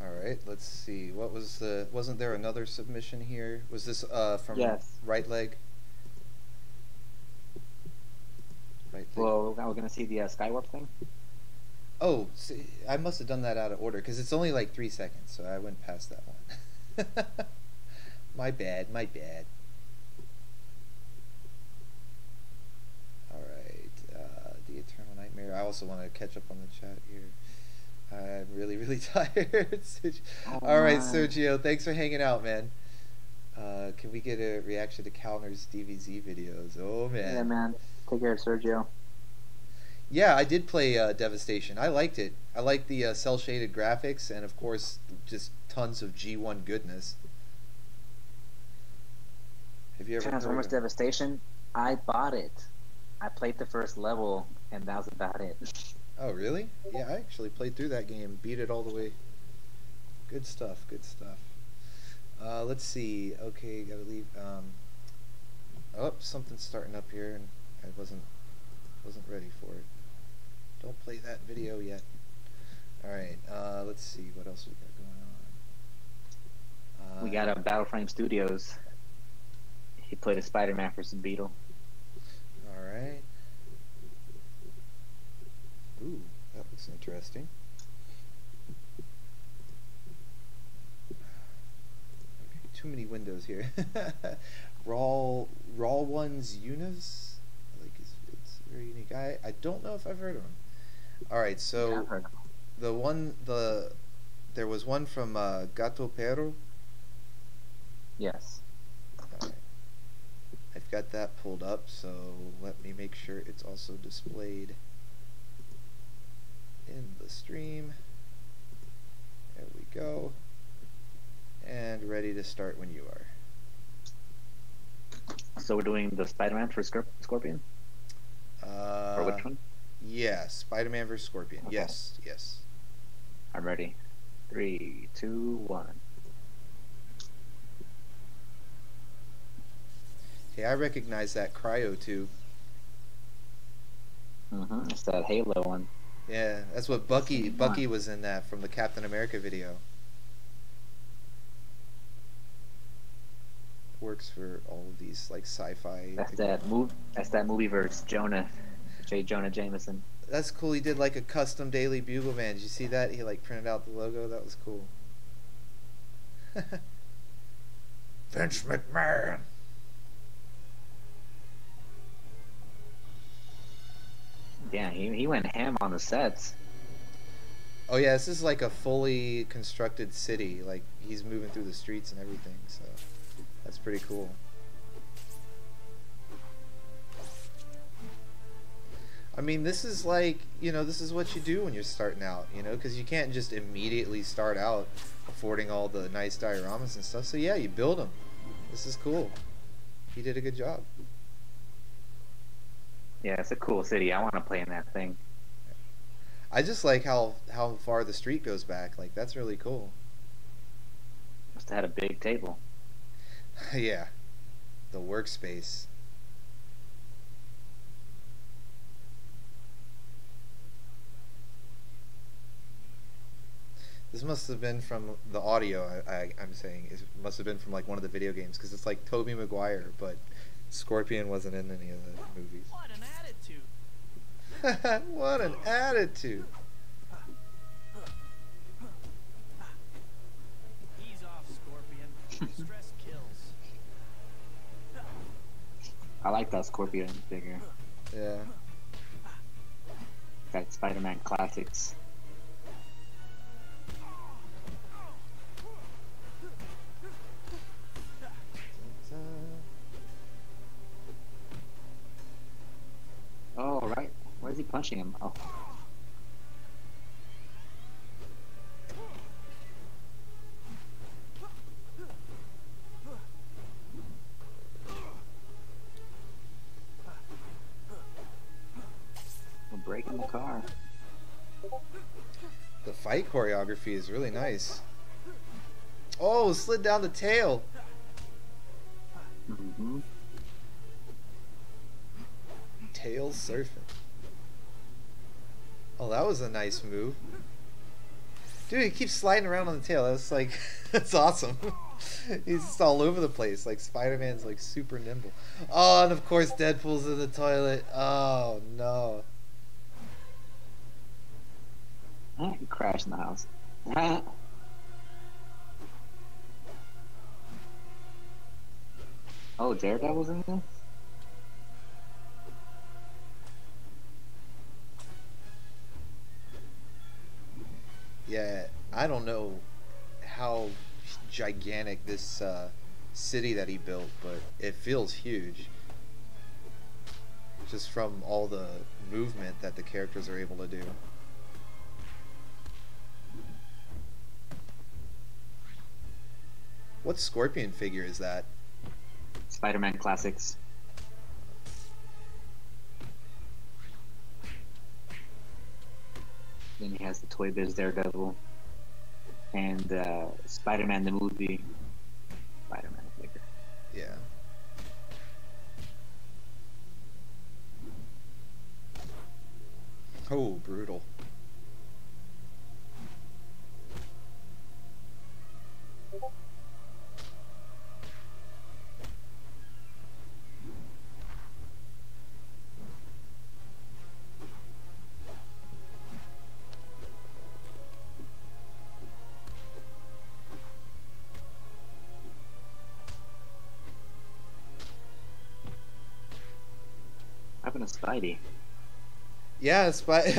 S2: All right, let's see. What was the? Wasn't there another submission here? Was this from
S1: Yes.
S2: right leg? Right leg.
S1: Well, now we're gonna see the Skywarp thing.
S2: Oh, see, I must have done that out of order because it's only like 3 seconds, so I went past that one. My bad. All right, the Eternal Nightmare. I also want to catch up on the chat here. I'm really tired. All right, Sergio, thanks for hanging out, man. Can we get a reaction to Kalner's DBZ videos? Oh, man.
S1: Yeah, man. Take care, Sergio.
S2: Yeah, I did play Devastation. I liked it. I liked the cel-shaded graphics and, of course, just tons of G1 goodness. Have you ever
S1: Transformers
S2: heard of...
S1: Devastation? I bought it. I played the first level, and that was about it.
S2: Oh, really? Yeah, I actually played through that game. Beat it all the way. Good stuff. Let's see. Okay, gotta leave. Oh, something's starting up here, and I wasn't ready for it. Don't play that video yet. Alright, let's see. What else we got going on?
S1: We got a Battleframe Studios. He played a Spider-Man versus Beetle.
S2: Alright. Ooh, that looks interesting. Okay, too many windows here. Raw Ones Unas? Like it's very unique. I don't know if I've heard of him. Alright, so
S1: Yeah, I've heard of him.
S2: there was one from Gato Perro.
S1: Yes.
S2: Alright. I've got that pulled up, so let me make sure it's also displayed in the stream. There we go. And ready to start when you are.
S1: So we're doing the Spider-Man for Scorpion? Or which one?
S2: Yeah, Spider-Man vs. Scorpion.
S1: Okay.
S2: Yes.
S1: I'm ready. 3, 2, 1.
S2: Hey, I recognize that cryo tube.
S1: It's that Halo one.
S2: Yeah, that's what Bucky was in that from the Captain America video. Works for all of these like sci-fi.
S1: That's that movie verse Jonah. J. Jonah Jameson.
S2: That's cool. He did like a custom Daily Bugle band. Did you see that? He like printed out the logo. That was cool.
S6: Vince McMahon.
S1: Yeah, he went ham on the sets.
S2: Oh yeah, this is like a fully constructed city. Like he's moving through the streets and everything. So that's pretty cool. mean, this is like, this is what you do when you're starting out, because you can't just immediately start out affording all the nice dioramas and stuff. So yeah, you build them. This is cool. He did a good job.
S1: Yeah, it's a cool city. I want to play in that thing.
S2: I just like how far the street goes back. Like, that's really cool.
S1: Must have had a big table.
S2: Yeah. The workspace. This must have been from the audio. I'm saying it must have been from like one of the video games, because it's like Tobey Maguire, but Scorpion wasn't in any of the movies.
S9: What an attitude!
S2: What an attitude!
S9: Ease off, Scorpion. Stress kills.
S1: I like that Scorpion figure.
S2: Yeah.
S1: That Spider-Man classics. Oh, right. Why is he punching him? Oh. We're breaking the car.
S2: The fight choreography is really nice. Oh, slid down the tail.
S1: Mm-hmm.
S2: Tail surfing. Oh, that was a nice move. Dude, he keeps sliding around on the tail. That's like, that's awesome. He's just all over the place. Like, Spider-Man's like super nimble. Oh, and of course Deadpool's in the toilet. Oh, no.
S1: He crashed in the house. Oh, Daredevil's in this?
S2: Yeah, I don't know how gigantic this city that he built, but it feels huge. Just from all the movement that the characters are able to do. What Scorpion figure is that?
S1: Spider-Man classics. Then he has the Toy Biz Daredevil. And Spider-Man the movie. Spider-Man figure.
S2: Yeah. Oh, brutal.
S1: Happened to Spidey.
S2: Yeah,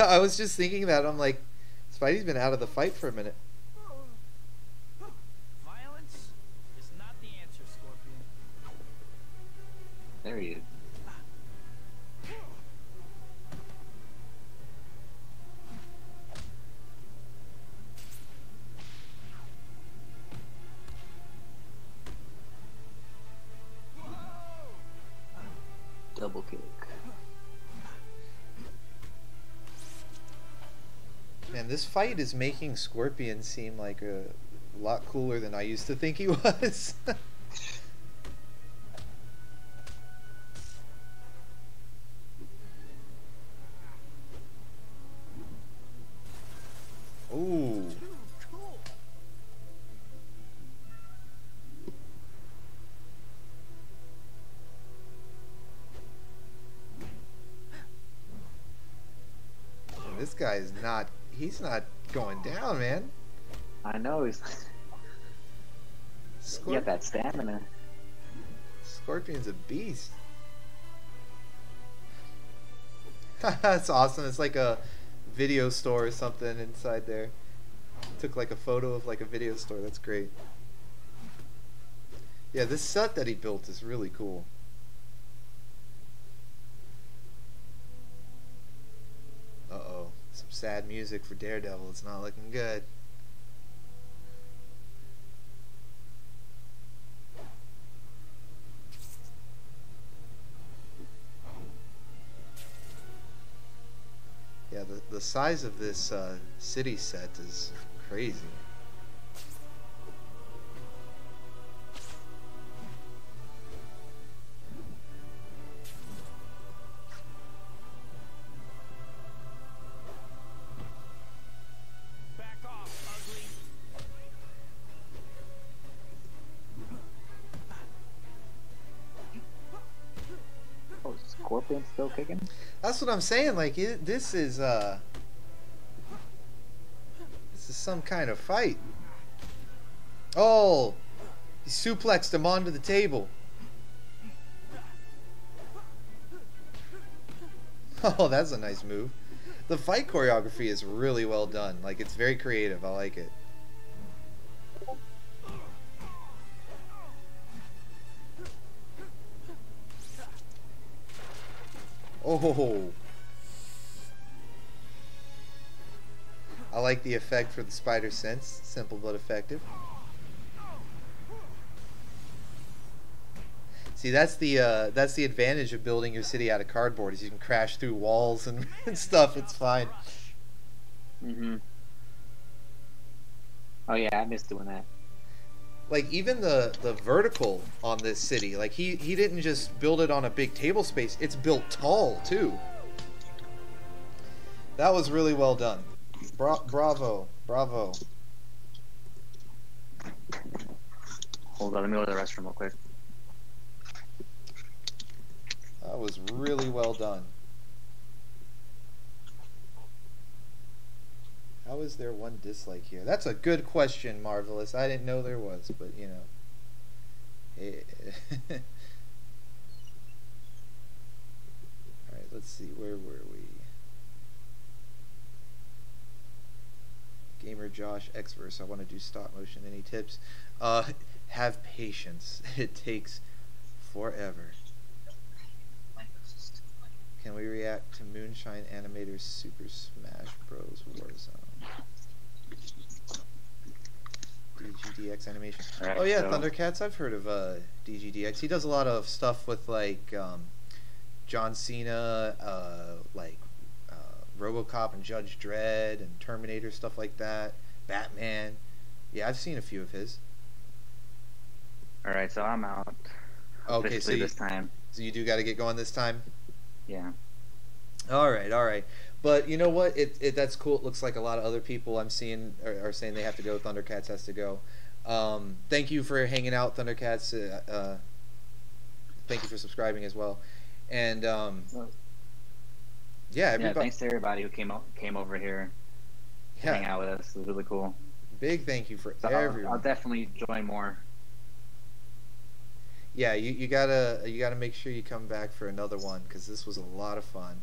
S2: I was just thinking that. I'm like, Spidey's been out of the fight for a minute.
S9: Violence is not the answer, Scorpion.
S1: There he is. Double kick.
S2: Man, this fight is making Scorpion seem like a lot cooler than I used to think he was. Ooh.
S9: Cool.
S2: And this guy's not, he's not going down, man.
S1: I know, he's he got that stamina.
S2: Scorpion's a beast. That's awesome. It's like a video store or something inside there. Took like a photo of like a video store. That's great. Yeah, this set that he built is really cool. sad music for Daredevil. It's not looking good. Yeah, the size of this city set is crazy.
S9: Back off, ugly.
S1: Oh, Scorpion's still kicking?
S2: That's what I'm saying. Like this is some kind of fight. Oh, he suplexed him onto the table. Oh, that's a nice move. The fight choreography is really well done. Like, it's very creative. I like it. Oh, I like the effect for the spider sense. Simple but effective. See, that's the advantage of building your city out of cardboard, is you can crash through walls and, and stuff. It's fine.
S1: Mm-hmm. Oh yeah, I missed doing that.
S2: Like, even the vertical on this city, like he didn't just build it on a big table space, it's built tall too. That was really well done. Bravo.
S1: Hold on, let me go to the restroom real quick.
S2: That was really well done. How is there one dislike here? That's a good question, Marvelous. I didn't know there was, but you know. Alright, let's see. Where were we? Gamer Josh Xverse. I want to do stop motion. Any tips? Have patience. It takes forever. Can we react to Moonshine Animator's Super Smash Bros. Warzone? DGDX animation.
S1: Right,
S2: oh yeah,
S1: so
S2: Thundercats. I've heard of DGDX. He does a lot of stuff with like John Cena, RoboCop and Judge Dredd and Terminator, stuff like that. Batman. Yeah, I've seen a few of his.
S1: Alright, so I'm out.
S2: Okay, so
S1: this time.
S2: So you do got to get going this time?
S1: Yeah.
S2: All right. But you know what? That's cool. It looks like a lot of other people I'm seeing are saying they have to go. Thundercats has to go. Thank you for hanging out, Thundercats. Thank you for subscribing as well. And yeah, everybody.
S1: Thanks to everybody who came over here to hang out with us. It was really cool.
S2: Big thank you for
S1: So
S2: everyone.
S1: I'll definitely join more.
S2: Yeah, you gotta make sure you come back for another one, because this was a lot of fun.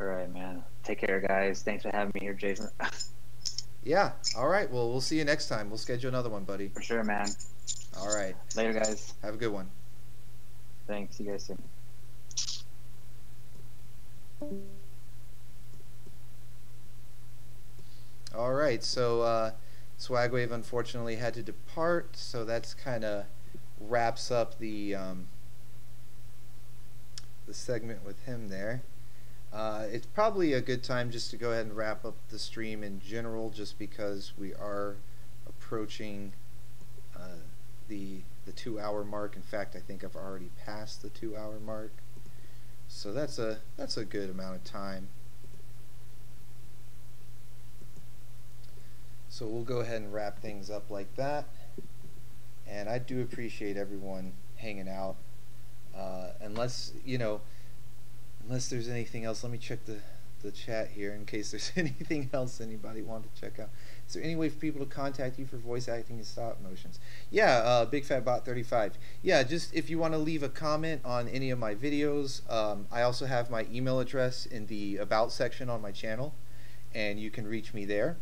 S1: All right, man. Take care, guys. Thanks for having me here, Jason.
S2: Yeah. All right. Well, we'll see you next time. We'll schedule another one, buddy.
S1: For sure, man.
S2: All right.
S1: Later, guys.
S2: Have a good one.
S1: Thanks. See you guys soon.
S2: All right. So SwagWave unfortunately had to depart, so that's kind of wraps up the segment with him there. It's probably a good time just to go ahead and wrap up the stream in general, just because we are approaching the 2-hour mark. In fact, I think I've already passed the 2-hour mark, so that's a good amount of time. So we'll go ahead and wrap things up like that. And I do appreciate everyone hanging out. Unless there's anything else, let me check the chat here in case there's anything else anybody wanted to check out. Is there any way for people to contact you for voice acting and stop motions? Yeah, BigFatBot35. Yeah, just if you want to leave a comment on any of my videos, I also have my email address in the About section on my channel, and you can reach me there.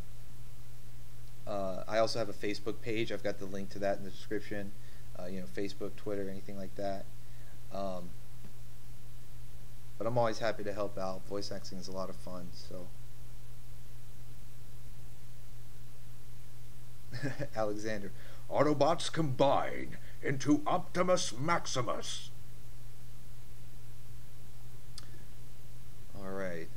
S2: I also have a Facebook page. I've got the link to that in the description. Facebook, Twitter, anything like that. But I'm always happy to help out. Voice acting is a lot of fun, so. Alexander.
S6: Autobots combine into Optimus Maximus.
S2: All right.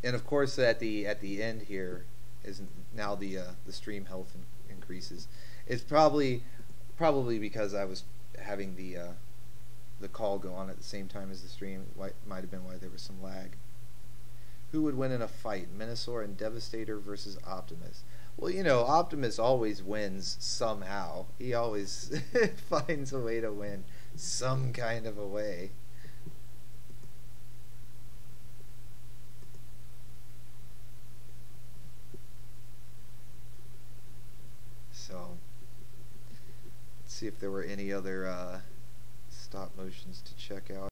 S2: And of course, at the end here is now the stream health increases. It's probably because I was having the call go on at the same time as the stream. Might have been why there was some lag. Who would win in a fight, Minosaur and Devastator versus Optimus? Well, you know, Optimus always wins somehow. He always finds a way to win some kind of a way. So, let's see if there were any other stop motions to check out.